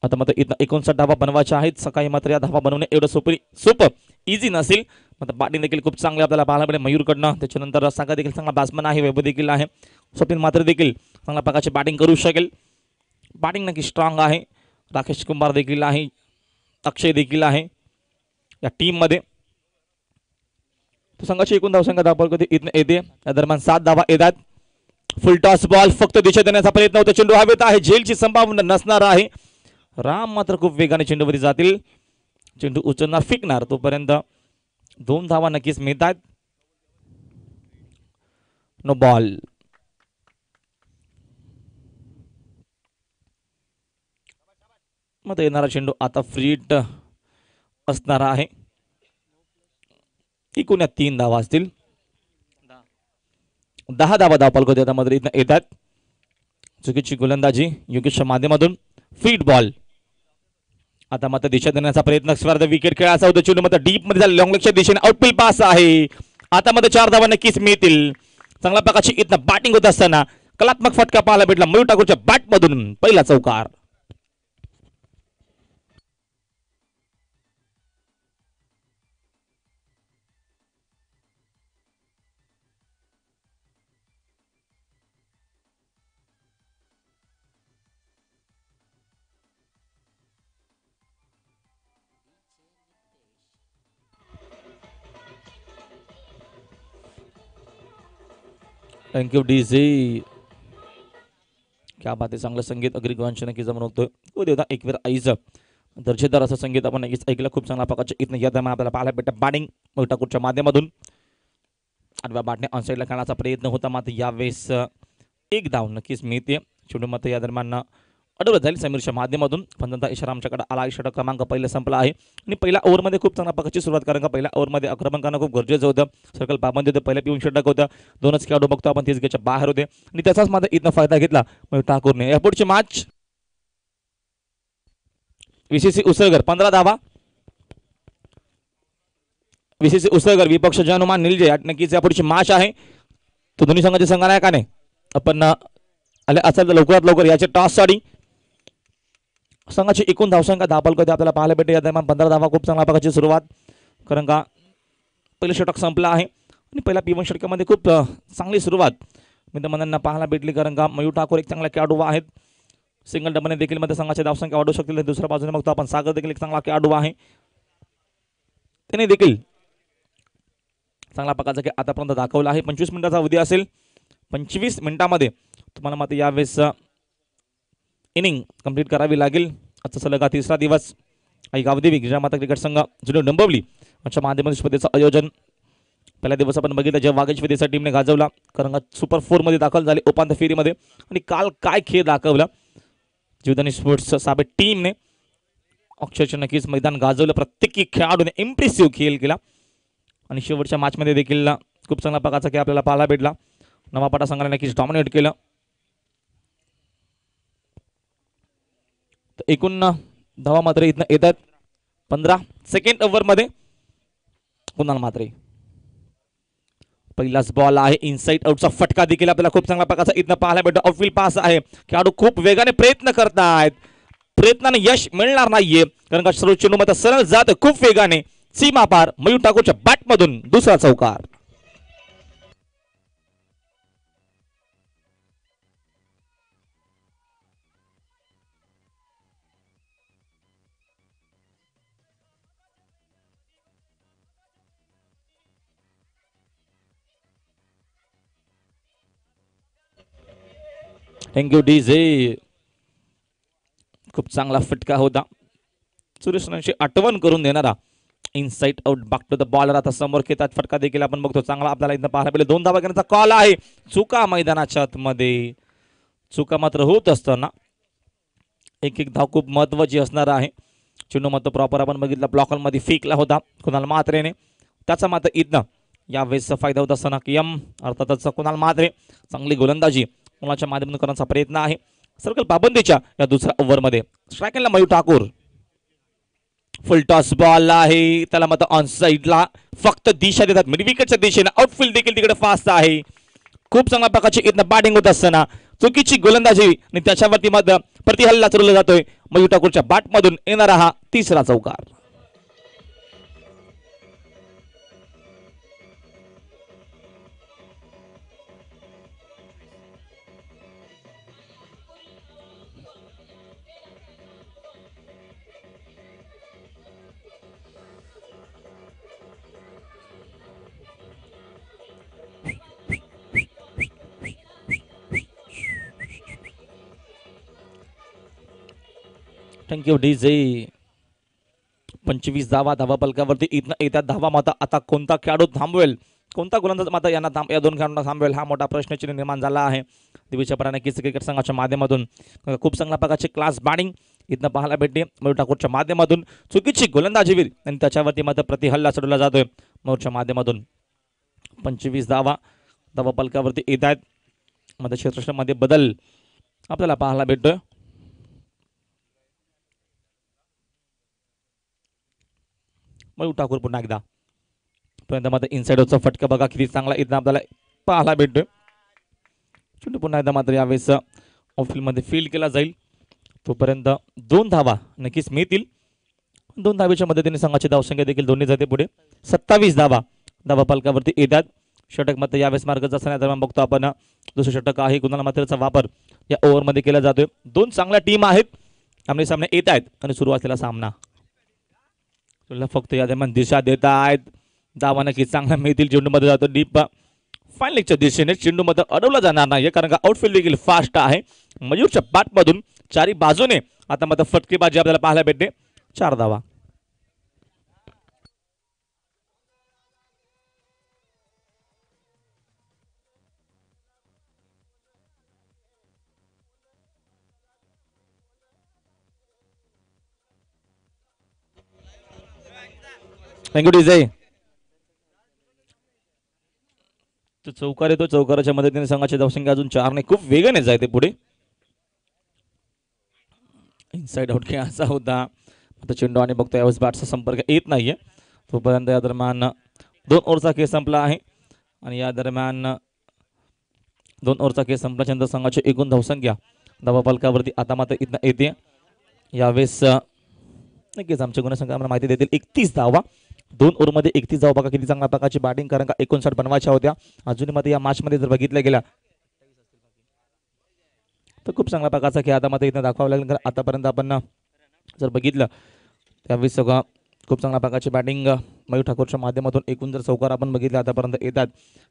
आता मात्र इथं 59 धावा बनवायच्या आहेत. सकाळी मात्र या धावा बनवणे एवढं सोपं इझी नसेल. मात्र बॅटिंग देखील खूप चांगली आपल्याला पाहायला मिळेल मयूरकडनं. त्याच्यानंतर सागर देखील चांगला बॅट्समन आहे. वैभव देखील आहे. स्वप्नील मात्र देखील चांगल्या प्रकारची बॅटिंग करू शकेल. बॅटिंग नक्की स्ट्रॉंग आहे. राकेश कुमार देखील आहे. अक्षय देखील आहे या टीम मध्ये. संघाची एकूण धावसंख्या धावपळ इथनं येते. या दरम्यान 7 धावा येतात. फुल टॉस बॉल फक्त दिशा देण्याचा प्रयत्न होतो. चेंडू हवेत आहे. झेलची संभावना नसणार आहे. राम मात्र खूप वेगाने चेंडूवरी जातील. चेंडू उचलणार फेकणार. तोपर्यंत 2 धावा नक्कीच मिळतात. No ball. मग येणारा चेंडू आता फ्रीट असणार आहे. एकूण 3 धावा असतील. 10 धावा धावपलक त्यामध्ये इथं येतात. चुकीची गोलंदाजी योगेशच्या माध्यमातून फीड बॉल. आता मात्र दिशा देण्याचा प्रयत्न स्पर्धा विकेट खेळायचा होता. चेंडू मात्र डीप मध्ये झाला लॉंग लेगच्या दिशेने आउटफील्ड पास आहे. आता मध्ये 4 धावा नक्कीच मिळतील. चांगल्या प्रकारची इथं बॅटिंग होत असताना कलात्मक फटका पाहायला भेटला मयूर ठाकूरच्या बॅट मधून पहिला चौकार. Thank you DJ. क्या बात आहे. चांगलं संगीत अग्रिगवांशी नक्की जमून होतं. तो देवता एक वेळ आईचं दर्जेदार असं संगीत आपण नक्कीच ऐकलं. खूप चांगल्या प्रकारचे इथनं या दरम्यान आपल्याला पाहायला भेटतं बॅटिंग मयूर ठाकूरच्या माध्यमातून. आडव्या बॅटने ऑनसाईडला खेळण्याचा प्रयत्न होता मात्र यावेळेस एक धाव नक्कीच मिळते. चेंडू मात्र या दरम्यान अडवत झाली समीरच्या माध्यमातून. पण नंतर इशारा आमच्याकडे आला. षटक क्रमांक पहिला संपला आहे आणि पहिल्या ओव्हरमध्ये खूप चांगल्या प्रकारची सुरुवात कारण का पहिल्या ओव्हरमध्ये आक्रमण करणं खूप गरजेचं होतं. सर्कल पाबंदी होतं. पहिल्या पिऊन षटक होतं. दोनच खेळाडू बघतो आपण 30 गेच्या बाहेर होते आणि त्याचाच मात्र इथनं फायदा घेतला मयूर ठाकूरने. यापुढची मॅच VCC उसळगर 15 धावा. VCC उसळगर विपक्ष हनुमान निलजे नक्कीच यापुढची मॅच आहे. तो दोन्ही संघाचे संघनायकाने आपण आले असेल तर लवकरात लवकर याचे टॉस साठी संघाची एकूण धावसंख्या धावपलक आपल्याला पाहायला भेटते. या दरम्यान 15 धावा. खूप चांगल्या प्रकारची सुरुवात कारण का पहिलं षटक संपलं आहे आणि पहिल्या P1 षटकामध्ये खूप चांगली सुरुवात मित्रमंडळांना पाहायला भेटली कारण का मयूर ठाकूर एक चांगला खेळाडू आहेत. सिंगल डबलने देखील मध्ये संघाची धावसंख्या वाढू शकतील. दुसऱ्या बाजूने बघतो आपण सागर देखील एक चांगला खेळाडू आहे. त्याने देखील चांगला प्रकारचा खेळ आतापर्यंत दाखवला आहे. 25 मिनिटाचा अवधी असेल. 25 मिनिटांमध्ये तुम्हाला मात्र यावेळेस इनिंग कंप्लीट करावी लागेल. आजचा सलग तिसरा दिवस आई गावदेवी गिरिजामाता क्रिकेट संघ जुन्नर डोंबिवली यांच्या माध्यमातून स्पर्धेचं आयोजन पहिल्या दिवस आपण बघितलं जेव्हा वाघेश्वर देसाई टीमने गाजवला कारण सुपर 4 मध्ये दाखल झाले उपांत्य फेरीमध्ये आणि काल काय खेळ दाखवला जीवदानी स्पोर्ट्स साबे टीमने. अक्षरशः नक्कीच मैदान गाजवलं. प्रत्येकी खेळाडूने इम्प्रेसिव्ह खेळ केला आणि शेवटच्या मॅचमध्ये देखील खूप चांगला प्रकारचा खेळ आपल्याला पाहायला भेटला. नवापाटा संघाने नक्कीच डॉमिनेट केलं. एकूण धावा मात्र इथनं येतात 15. सेकंड ओव्हरमध्ये कुणाल मात्रे पहिलाच बॉल आहे. इनसाइड आउटचा फटका देखील आपल्याला खूप चांगल्या प्रकारचा इथनं पाहायला भेटतो. आउटफील्ड पास आहे. खेळाडू खूप वेगाने प्रयत्न करतायत. प्रयत्नाने यश मिळणार नाहीये कारण का सर्व चेंडू मात्र सरळ जात खूप वेगाने सीमा पार मयूर ठाकूरच्या बॅटमधून दुसरा चौकार. Thank you DJ. खूप चांगला फटका होता. सुरेश रैनांची आठवण करून देणारा inside out back to the bowler. आता समोर घेतात फटका देखील आपण बघतो. चांगला आपल्याला इथं पाहायला भेटले. 2 धावा घेण्याचा कॉल आहे. चुका मैदानाच्या आतमध्ये चुका मात्र होत असताना एक धाव खूप महत्वाची असणार आहे. चेंडू मात्र प्रॉपर आपण बघितला ब्लॉकरमध्ये फेकला होता कुणाल मात्रेने. त्याचा मात्र इथनं यावेळेस फायदा होत असताना कियम अर्थातच कुणाल मात्रे चांगली गोलंदाजी मुलाच्या माध्यमातून करण्याचा प्रयत्न आहे. सर्कल पाबंदीच्या या दुसऱ्या ओव्हरमध्ये स्ट्रायकरला Mayur Thakur. Full toss ball आहे. त्याला मात्र ऑन साईडला फक्त दिशा देतात मिड विकेटच्या दिशेने. आउटफील्ड देखील तिकडे फास्ट आहे. खूप चांगल्या प्रकारची इथनं बॅटिंग होत असताना चुकीची गोलंदाजी आणि त्याच्यावरती मात्र प्रतिहल्ला चालवला जातोय मयूर ठाकूरच्या बॅटमधून येणारा हा तिसरा चौकार. Thank you DJ. 25 धावा धावा पलकावरती इथनं येत्या धावा माता आता कोणता खेळाडू थांबवेल कोणता गोलंदाज माता यांना या 2 खेळाडूंना थांबवेल हा मोठा प्रश्नचिन्ह निर्माण झाला आहे. दिवीच्या परा नक्कीच क्रिकेट संघाच्या माध्यमातून खूप चांगल्या प्रकारचे क्लास बॅटिंग इथनं पाहायला भेटते मयूर ठाकूरच्या माध्यमातून. चुकीची गोलंदाजीवीर आणि त्याच्यावरती मात्र प्रतिहल्ला चढवला जातोय मयूरच्या माध्यमातून. 25 धावा धावा फलकावरती येत आहेत. मध्ये क्षेत्रक्षणामध्ये बदल आपल्याला पाहायला भेटतोय. मयूर ठाकूर पुन्हा एकदा पर्यंत मात्र इनसाइडचा फटका बघा किती चांगला इथं आपल्याला पाहायला भेटतोय. चेंडू पुन्हा एकदा मात्र यावेळेस ऑफिलमध्ये फील्ड केला जाईल. तोपर्यंत 2 धावा नक्कीच मिळतील. 2 धावेच्या मदतीने संघाची धावसंख्या देखील दोन्ही जाते पुढे 27 धावा धावा फलकावरती येतात. षटक मात्र यावेळेस मार्गच असण्यादरम्यान बघतो आपण दुसरं षटक आहे. कुणाल मात्रेचा वापर या ओव्हरमध्ये केला जातोय. 2 चांगल्या टीम आहेत आमने सामने येत आहेत आणि सुरू असलेला सामना फक्त या दरम्यान दिशा देत आहेत. धावा नक्कीच चांगला मिळतील. चेंडूमध्ये जातो डीप फाईन लेगच्या दिशेने. चेंडूमध्ये अडवला जाणार नाही कारण का आउटफील्ड देखील फास्ट आहे. मयूरच्या बॅटमधून चारी बाजूने आता मात्र फटकेबाजी आपल्याला पाहायला भेटते. 4 धावा. Thank you DJ. तो चौकार येतो. चौकाराच्या मदतीने संघाची धावसंख्या अजून 4ने खूप वेगाने जाते पुढे. इनसाइड आउट खेळायचा होता. आता चेंडू आणि बघतो यावेळेस बॅटचा संपर्क येत नाहीये. तोपर्यंत या दरम्यान 2 ओव्हरचा खेळ संपला आहे आणि या दरम्यान 2 ओव्हरचा खेळ संपल्यानंतर संघाची एकूण धावसंख्या धावा फलकावरती आता मात्र इथं येते. यावेळेस नक्कीच आमच्या गुणसंख्या आम्हाला माहिती देतील. 31 धावा 2 ओव्हरमध्ये 31 धावा बघा किती चांगल्या प्रकारची बॅटिंग कारण का 59 बनवायच्या होत्या. अजूनही मात्र या मॅचमध्ये जर बघितलं गेला तर खूप चांगल्या प्रकारचा खेळ आता मात्र इथं दाखवावं लागेल. कारण आतापर्यंत आपण जर बघितलं त्यावेळेस सगळं खूप चांगल्या प्रकारची बॅटिंग मयूर ठाकूरच्या माध्यमातून एकूण जर चौकार आपण बघितले आतापर्यंत येतात.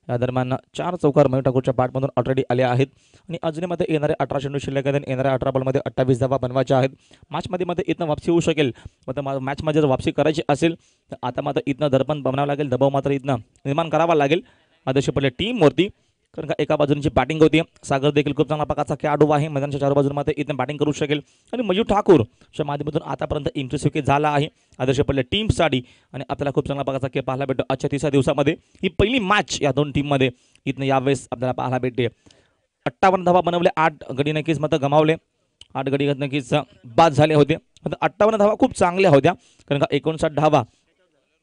या दरम्यान 4 चौकार मयूर ठाकूरच्या बॅटमधून ऑलरेडी आले आहेत आणि अजूनही मध्ये येणारे 18 चेंडू शिल्लक आहेत. येणाऱ्या 18 बॉलमध्ये 28 धावा बनवायच्या आहेत. मॅचमध्ये इथनं वापसी होऊ शकेल. मात्र मॅचमध्ये जर वापसी करायची असेल तर आता मात्र इथनं दर्पण बनवावं लागेल. दबाव मात्र इथनं निर्माण करावा लागेल आदर्श पडले टीमवरती. कारण का एका बाजूची बॅटिंग होती. सागर देखील खूप चांगला प्रकारचा खेळाडू आहे. मैदानाच्या 4 बाजून मात्र इथं बॅटिंग करू शकेल आणि मयूर ठाकूरच्या माध्यमातून आतापर्यंत इम्प्रेसिव्ह झाला आहे आदर्श पडले टीमसाठी आणि आपल्याला खूप चांगला प्रकारचा खेळ पाहायला भेटतो. आजच्या 30 दिवसामध्ये ही पहिली मॅच या 2 टीममध्ये इथनं यावेळेस आपल्याला पाहायला भेटते. 58 धावा बनवले. 8 गडी नक्कीच मात्र गमावले. 8 गडी नक्कीच बाद झाले होते. 58 धावा खूप चांगल्या होत्या कारण का 59 धावा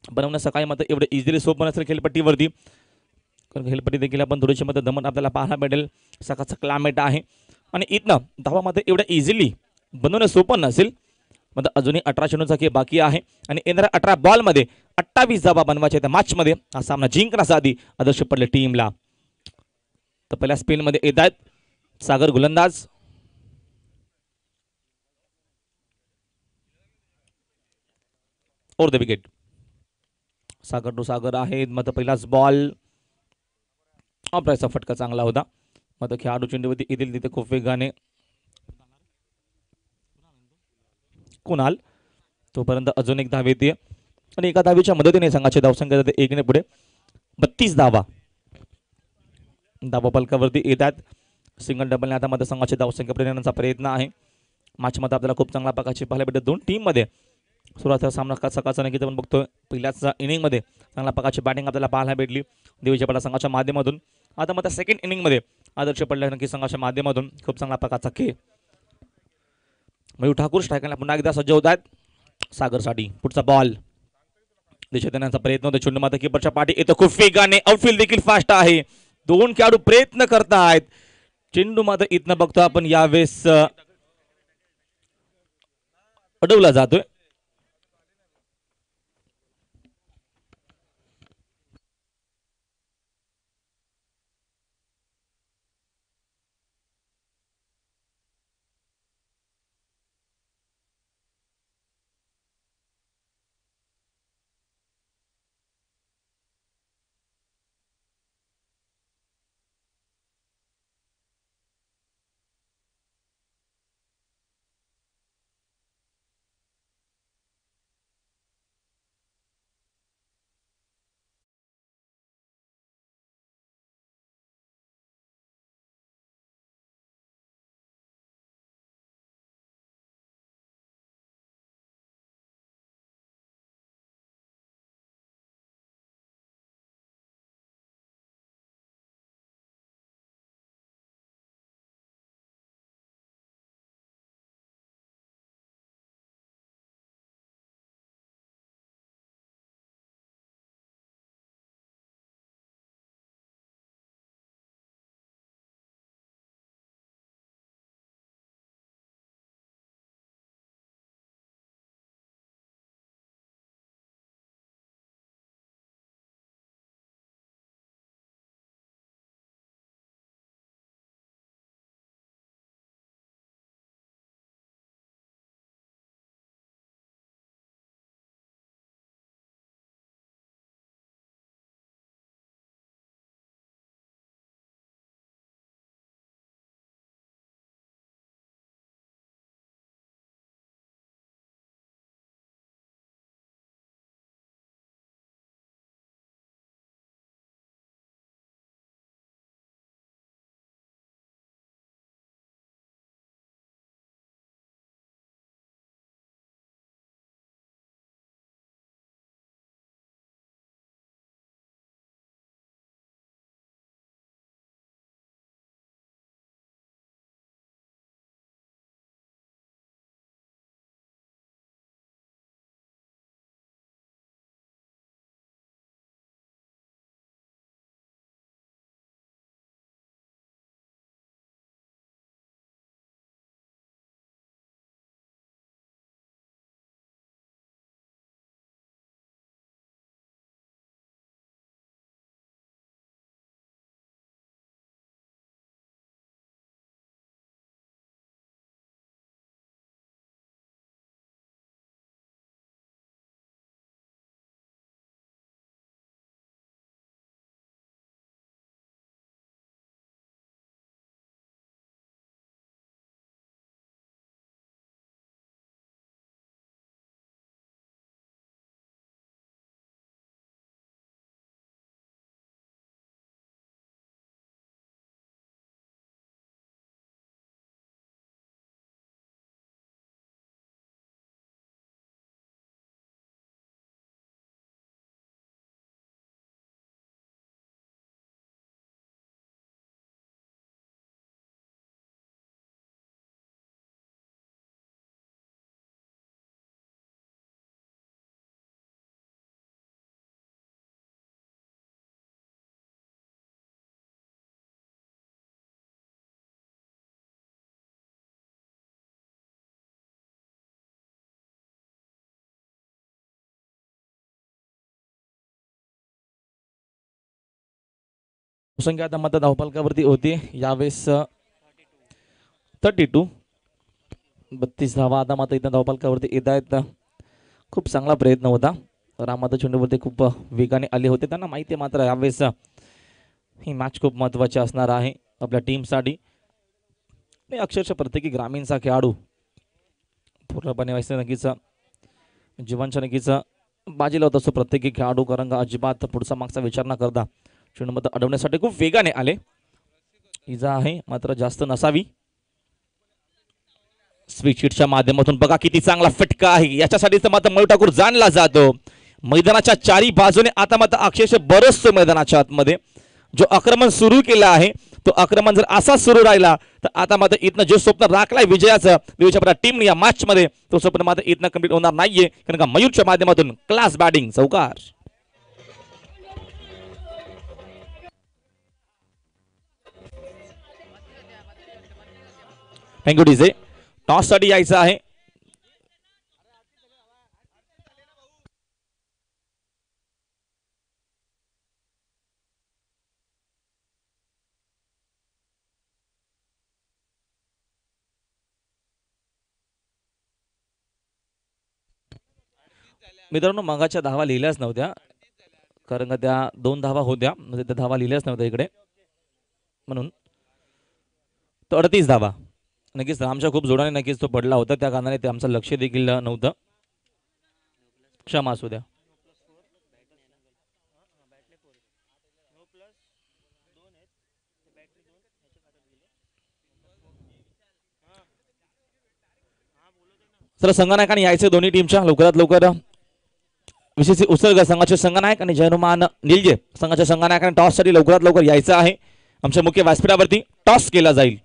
बनवणं सकाळी मात्र एवढं इझिली सोपं नसेल खेळपट्टीवरती. कारण खेळपट्टी देखील आपण थोडीशी मध्ये दमन आपल्याला पाहायला भेटेल. सकाळचं क्लायमेट आहे आणि इथनं धावामध्ये एवढं इझिली बनवणं सोपं नसेल. म्हणजे अजूनही 18 चेंडूचा खेळ बाकी आहे आणि येणाऱ्या 18 बॉलमध्ये 28 धावा बनवायच्या त्या मॅचमध्ये हा सामना जिंकण्यासाठी आदर्श पडले टीमला. तर पहिल्या स्पेनमध्ये येत आहेत सागर गोलंदाज. Over the wicket. Sagar to Sagar आहे. मग पहिलाच बॉल ऑपराचा फटका चांगला होता. मग खेळाडू चेंडूवरती येतील तिथे खूप वेगाने कुणाल. तोपर्यंत अजून एक धाव येते आणि एका धावीच्या मदतीने संघाची धावसंख्या जाते 1ने पुढे. 32 धावा धावा फलकावरती येतात. सिंगल डबलने आता मध्ये संघाची धावसंख्या पुढे नेण्याचा प्रयत्न आहे. मॅचमध्ये आपल्याला खूप चांगल्या प्रकारची पाहायला भेटते. 2 टीममध्ये सुरुवातीचा सामना सकाळचा नक्कीच आपण बघतोय. पहिल्याच इनिंगमध्ये चांगल्या प्रकारची बॅटिंग आपल्याला पाहायला भेटली देवीच्या पडा संघाच्या माध्यमातून. आता मात्र सेकंड इनिंगमध्ये आदर्श पडल्या नक्की संघाच्या माध्यमातून खूप चांगला प्रकारचा खेळ. मयूर ठाकूर स्ट्रायकरला पुन्हा एकदा सज्ज होत आहेत सागरसाठी. पुढचा बॉल दिशा देण्याचा प्रयत्न होतो. चेंडू मात्र कीपरच्या पाठी येतो खूप वेगाने. आउटफील्ड देखील फास्ट आहे. 2 खेळाडू प्रयत्न करतायत. चेंडू मात्र इथनं बघतो आपण यावेळेस अडवला जातोय. संख्या आता मात्र धावफलकावरती होती यावेळेस 32. 32 धावा आता मात्र इथं धावफलकावरती येत आहेत. खूप चांगला प्रयत्न होता. रामादा चेंडूवरती खूप वेगाने आले होते. त्यांना माहिती आहे मात्र यावेळेस ही मॅच खूप महत्त्वाची असणार आहे आपल्या टीमसाठी. अक्षरशः प्रत्येकी ग्रामीणचा खेळाडू पूर्णपणे व्हायचं नक्कीच जीवनच्या नक्कीच बाजी लावत असतो प्रत्येकी खेळाडू, कारण का अजिबात पुढचा मागचा विचार न करता चेंडूमध्ये अडवण्यासाठी खूप वेगाने आले. इजा आहे मात्र जास्त नसावी. स्विच हिटच्या माध्यमातून बघा किती चांगला फटका आहे. याच्यासाठी तर मात्र मयूर ठाकूर जाणला जातो. मैदानाच्या चारी बाजूने आता मात्र अक्षरशः बरसतो मैदानाच्या आतमध्ये जो आक्रमण सुरू केलं आहे तो आक्रमण जर असा सुरू राहिला तर आता मात्र इथनं जे स्वप्न राखलाय विजयाचं विजयाच्या टीम या मॅच मध्ये तो स्वप्न मात्र इथनं कंप्लीट होणार नाहीये, कारण का मयूरच्या माध्यमातून क्लास बॅटिंग चौकार. Thank you DJ. टॉस साठी यायचं आहे. मित्रांनो मगाच्या धावा लिहिल्याच नव्हत्या, कारण का त्या 2 धावा होत्या म्हणजे त्या धावा लिहिल्याच नव्हत्या इकडे, म्हणून 38 धावा. नक्कीच रामच्या खूप जोडाने नक्कीच तो पडला होता, त्या कारणाने ते आमचं लक्ष देखील नव्हतं. क्षमा असू द्या. तर संघनायकाने यायचे दोन्ही टीमच्या लवकरात लवकर. विशेष उसळगा संघाचे संघनायक आणि जयनुमान निलजे संघाच्या संघनायकाने टॉस साठी लवकरात लवकर यायचं आहे. आमच्या मुख्य व्यासपीठावरती टॉस केला जाईल.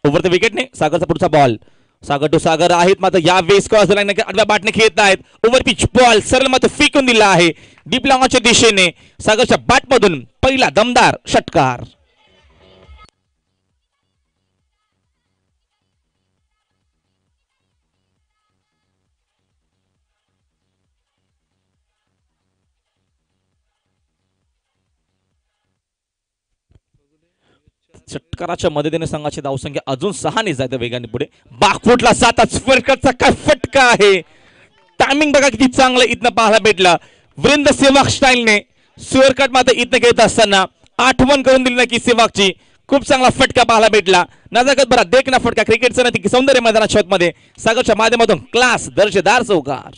ओव्हर द विकेटने सागरचा पुढचा बॉल. सागर टू सागर आहेत मात्र या वेस क्रॉस लाईन आडव्या बॅटने खेळत आहेत. ओव्हर पिच बॉल सरळ मात्र फेकून दिला आहे डीप लॉंगच्या दिशेने. सागरच्या बॅटमधून पहिला दमदार षटकार. षटकाराच्या मदतीने संघाची धावसंख्या अजून 6 ने जाते वेगाने पुढे. बाकफुटला साता स्वर्कटचा काय फटका आहे. टायमिंग बघा किती चांगलं इथनं पाहायला भेटलं. वीरेंद्र सेवाग स्टाईलने स्वर्कट मात्र इथनं खेळत असताना आठवण करून दिली ना की सेवागची. खूप चांगला फटका पाहायला भेटला. नजाकत बरा देखना फटका क्रिकेटचा नाही सौंदर्य मैदानाच्या मध्ये सागरच्या माध्यमातून क्लास दर्जेदार चौकार.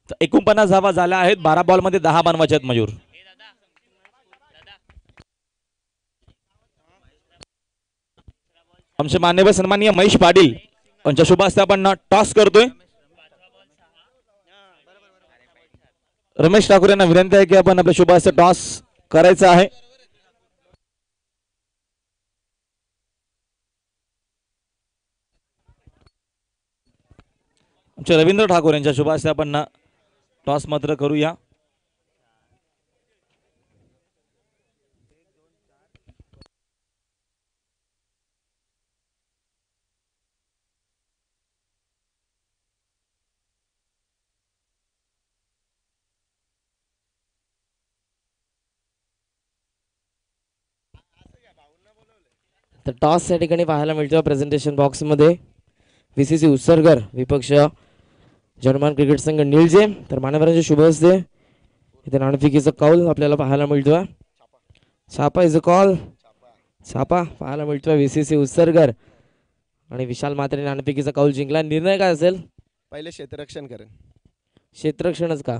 तर 49 धावा झाल्या आहेत. 12 बॉल मध्ये 10 बनवायचे आहेत मयूर. आमचे मान्यवर सन्माननीय महेश पाटील यांच्या शुभ हस्ते आपण टॉस करतोय. रमेश ठाकूर यांना विनंती आहे की आपण आपल्या शुभ हस्ते टॉस करायचा आहे. आमचे रवींद्र ठाकूर यांच्या शुभ हस्ते आपण टॉस मात्र करूया. तर टॉस या ठिकाणी पाहायला मिळतो प्रेझेंटेशन बॉक्समध्ये व्हीसीसी उसरगर विपक्ष जर्मन क्रिकेट संघ निलजे. तर मान्यवरांचे शुभ हस्ते इथे नाणेफेकीचा कौल आपल्याला पाहायला मिळतोय. छापा इज अ कॉल. छापा पाहायला मिळतोय व्हीसीसी उसरगर आणि विशाल मात्रे नाणेफेकीचा कौल जिंकला. निर्णय काय असेल? पहिले क्षेत्ररक्षण करेन. क्षेत्ररक्षणच का?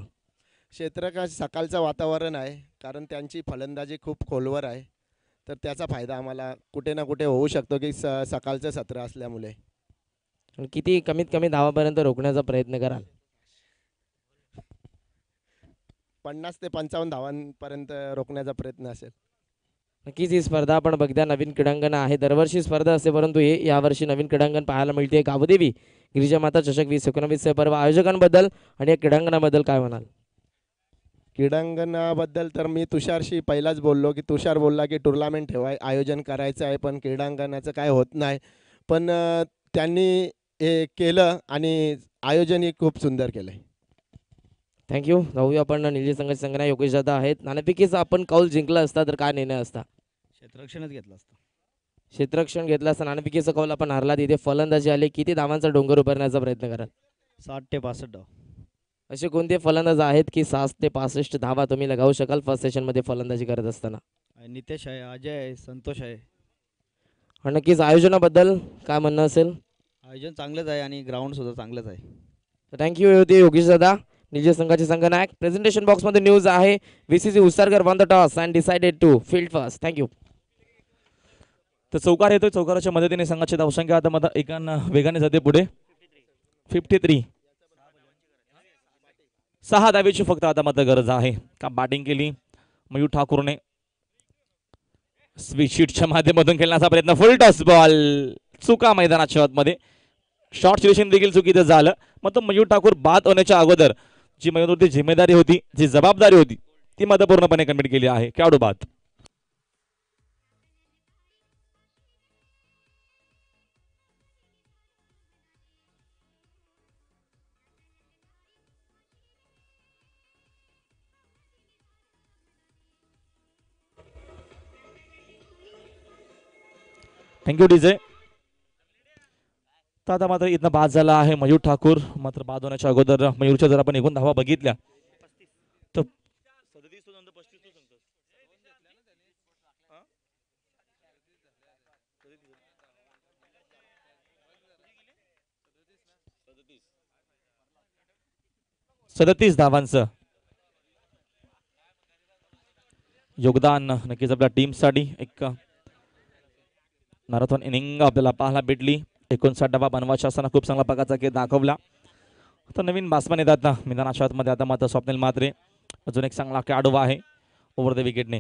क्षेत्ररक्षण सकाळचं वातावरण आहे, कारण त्यांची फलंदाजी खूप खोलवर आहे. तर त्याचा फायदा आम्हाला कुठे ना कुठे होऊ शकतो की सकाळचं सत्र असल्यामुळे. आणि किती कमीत कमी धावापर्यंत रोखण्याचा प्रयत्न कराल? 50 ते 55 धावांपर्यंत रोखण्याचा प्रयत्न असेल. नक्कीच ही स्पर्धा आपण बघता नवीन क्रीडांगण आहे. दरवर्षी स्पर्धा असते, परंतु हे यावर्षी नवीन क्रीडांगण पाहायला मिळते. गावदेवी गिरिजामाता चषक 2019 पर्व आयोजकांबद्दल आणि या क्रीडांगणाबद्दल काय म्हणाल? क्रीडांगणाबद्दल तर मी तुषारशी पहिलाच बोललो की तुषार बोलला की टुर्नामेंट आयोजन करायचं आहे, पण क्रीडांगणाचं काय होत नाही. पण त्यांनी हे केलं आणि आयोजनही खूप सुंदर केलं आहे. थँक्यू. जाऊया आपण निलजी संघाचे संघनायक योगेश दादा आहेत. नाणेफेकीचा आपण कौल जिंकला असता तर काय निर्णय असता? क्षेत्ररक्षणच घेतलं असतं. क्षेत्ररक्षण घेतला असता. नाणेफेकीचा कौल आपण हारला. तिथे फलंदाजी आली. किती धावांचा डोंगर उभारण्याचा प्रयत्न कराल? 60 ते 65 धाव. असे कोणते फलंदाज आहेत की 60 ते 65 धावा तुम्ही लगावू शकाल फर्स्ट सेशनमध्ये फलंदाजी करत असताना? नितेश आहे, अजय आहे, संतोष आहे. आणि नक्कीच आयोजनाबद्दल काय म्हणणं असेल? आयोजन चांगलंच आहे आणि ग्राउंड सुद्धा चांगलंच आहे. थँक्यू होते योगेश दादा. निलजी संघाचे संघनायक. प्रेझेंटेशन बॉक्समध्ये न्यूज आहे. VCC उसरकर won the toss and decided to field first. Thank you. तर चौकार येतोय. चौकाराच्या मदतीने संघाची धावसंख्या आता मग एकान वेगाने जाते पुढे. 53. 6 धावेची फक्त आता मात्र गरज आहे. का बॅटिंग केली मयूर ठाकूरने. स्वीटशीटच्या माध्यमातून खेळण्याचा प्रयत्न. फुल टॉस बॉल चुका मैदानाच्या आतमध्ये. शॉर्ट सिलेक्शन देखील चुकीचं झालं. मग तो मयूर ठाकूर बाद होण्याच्या अगोदर जी मयूरवरती जिम्मेदारी होती, जी जबाबदारी होती, ती मात्र पूर्णपणे कमिट केली आहे. खेळाडू बाद. Thank you DJ. तर आता मात्र इथनं बाद झाला आहे मयूर ठाकूर. मात्र बाद होण्याच्या अगोदर मयूरच्या जर आपण एकूण धावा बघितल्या तर 37 धावांचं योगदान नक्कीच आपल्या टीमसाठी. एक मॅरेथॉन इनिंग आपल्याला पाहायला भेटली. 59 धावा बनवायच्या असताना खूप चांगला प्रकारचा खेळ दाखवला. तर नवीन बासमन येतात ना मैदानाच्या आतमध्ये. आता मात्र स्वप्नील म्हात्रे अजून एक चांगला खेळाडू आहे. ओव्हर द विकेटने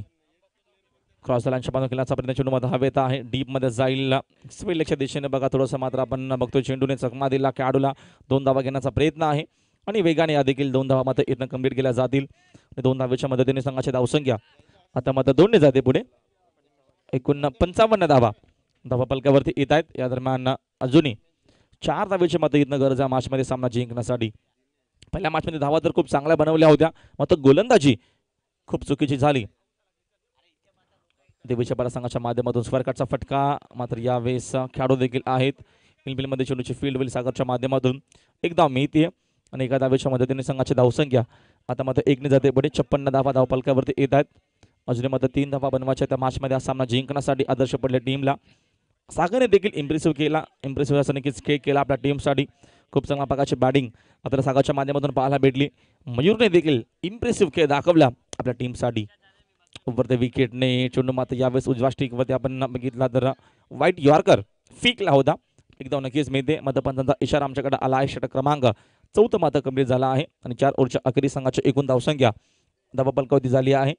क्रॉस लाईनच्या बाजूने खेळण्याचा प्रयत्न. चेंडू मध्ये हवेत आहे. डीपमध्ये जाईल. स्पेलच्या दिशेने बघा थोडंसं मात्र आपण बघतोय चेंडूने चकमा दिला. खेळाडूला 2 धावा घेण्याचा प्रयत्न आहे आणि वेगाने या देखील 2 धावा मात्र इथनं कंप्लीट केल्या जातील. 2 धावेच्या मदतीने संघाची धावसंख्या आता मात्र 2 जाते पुढे. एकूण 55 धावा धावा पलकावरती येत आहेत. या दरम्यान अजूनही 4 धावेची मात्र इथनं गरज आहे मॅचमध्ये सामना जिंकण्यासाठी. पहिल्या मॅचमध्ये धावा तर खूप चांगल्या बनवल्या होत्या, मात्र गोलंदाजी खूप चुकीची झाली. देवीच्या बारा संघाच्या माध्यमातून स्वर्गाचा फटका मात्र यावेळेस खेळाडू देखील आहेत. मिलमिलमध्ये चेंडूची फील्ड होईल सागरच्या माध्यमातून. एक धाव मिळते आणि एका धावेच्या मदतीने संघाची धावसंख्या आता मात्र 1 जाते पुढे. 56 धावा धाव पलकावरती येत आहेत. अजून मात्र 3 धावा बनवायच्या त्या मॅचमध्ये हा सामना जिंकण्यासाठी आदर्श पडले टीमला. सागरने देखील इम्प्रेसिव्ह केला. इम्प्रेसिव्ह असा नक्कीच खेळ केला आपल्या टीमसाठी. खूप चांगल्या प्रकारची बॅटिंग आपल्याला सागरच्या माध्यमातून पाहायला भेटली. मयूरने देखील इम्प्रेसिव्ह खेळ दाखवला आपल्या टीमसाठी. ओव्हर द विकेटने चेंडू मात्र यावेळेस उजव्या स्टिकवरती आपण बघितला तर व्हाईट यॉर्कर फिकला होता. एकदा नक्कीच मिळते. मतपंचांचा इशारा आमच्याकडे आला आहे. षटक क्रमांक 4 मात्र कंप्लीट झाला आहे आणि 4 ओव्हरच्या अखेरी संघाची एकूण धावसंख्या धावा पलकावरती झाली आहे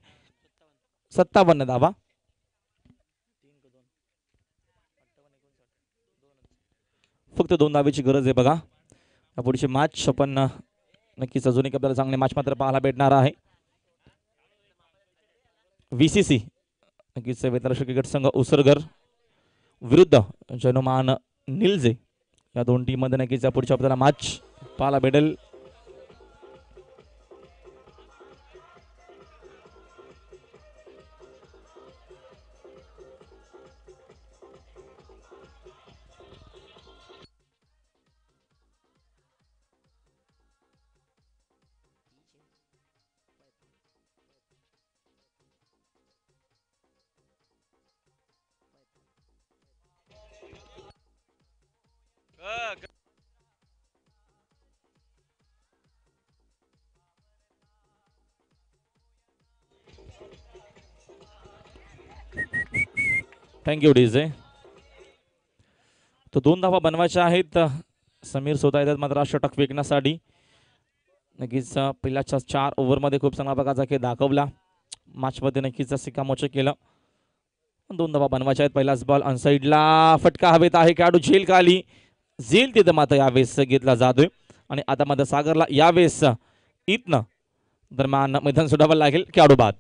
57 धावा. फक्त 2 धावेची गरज आहे बघा. पुढची मॅच आपण नक्कीच अजून एक आपल्याला चांगली मॅच मात्र पाहायला भेटणार आहे. VCC नक्कीच वेतराष्ट्रीय क्रिकेट संघ उसरगर विरुद्ध जनुमान निलजे या 2 टीम मध्ये नक्कीच पुढच्या आपल्याला मॅच पाहायला भेटेल. Thank you DJ. तो 2 धावा बनवायच्या आहेत. समीर स्वतः येतात मात्र षटक विकण्यासाठी. नक्कीच पहिल्याच्या 4 ओव्हरमध्ये खूप चांगल्या प्रकारचा खेळ दाखवला. मॅचमध्ये नक्कीच सिक्कामोर्चा केलं. 2 धावा बनवायच्या आहेत. पहिलाच बॉल अनसाईडला फटका हवेत आहे. खेळाडू झेल खाली झेल तिथं मात्र यावेळेस घेतला जातोय आणि आता मात्र सागरला यावेळेस इथनं दरम्यान मैदान सोडावं लागेल. खेळाडू बाद.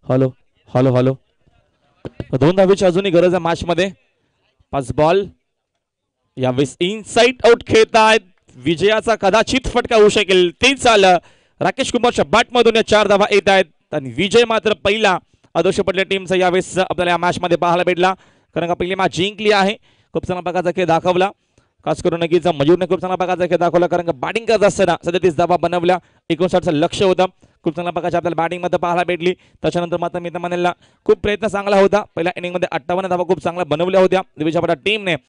Hello hello hello. 2 धावेची अजूनही गरज आहे मॅचमध्ये. 5 बॉल यावेळेस इनसाइड आउट खेळतायत. विजयाचा कदाचित फटका होऊ शकेल. तेच आलं राकेश कुमारच्या बॅटमधून. 4 धावा येत आहेत आणि विजय मात्र पहिला आदर्श पडल्या टीमचा यावेळेस आपल्याला या मॅचमध्ये पाहायला भेटला. कारण का पहिली मॅच जिंकली आहे. खूप चांगला प्रकारचा खेळ दाखवला. खास करून नक्कीच मयूरने खूप चांगला प्रकारचा खेळ दाखवला. कारण का बॅटिंग करत असताना 37 धावा बनवल्या. 59चं लक्ष होतं. खूप चांगल्या प्रकारची आपल्याला बॅटिंगमध्ये पाहायला भेटली. त्याच्यानंतर मात्र मित्र म्हणाला खूप प्रयत्न चांगला होता. पहिल्या इनिंगमध्ये 58 धावा खूप चांगल्या बनवल्या होत्या दिवेशापटा टीमने.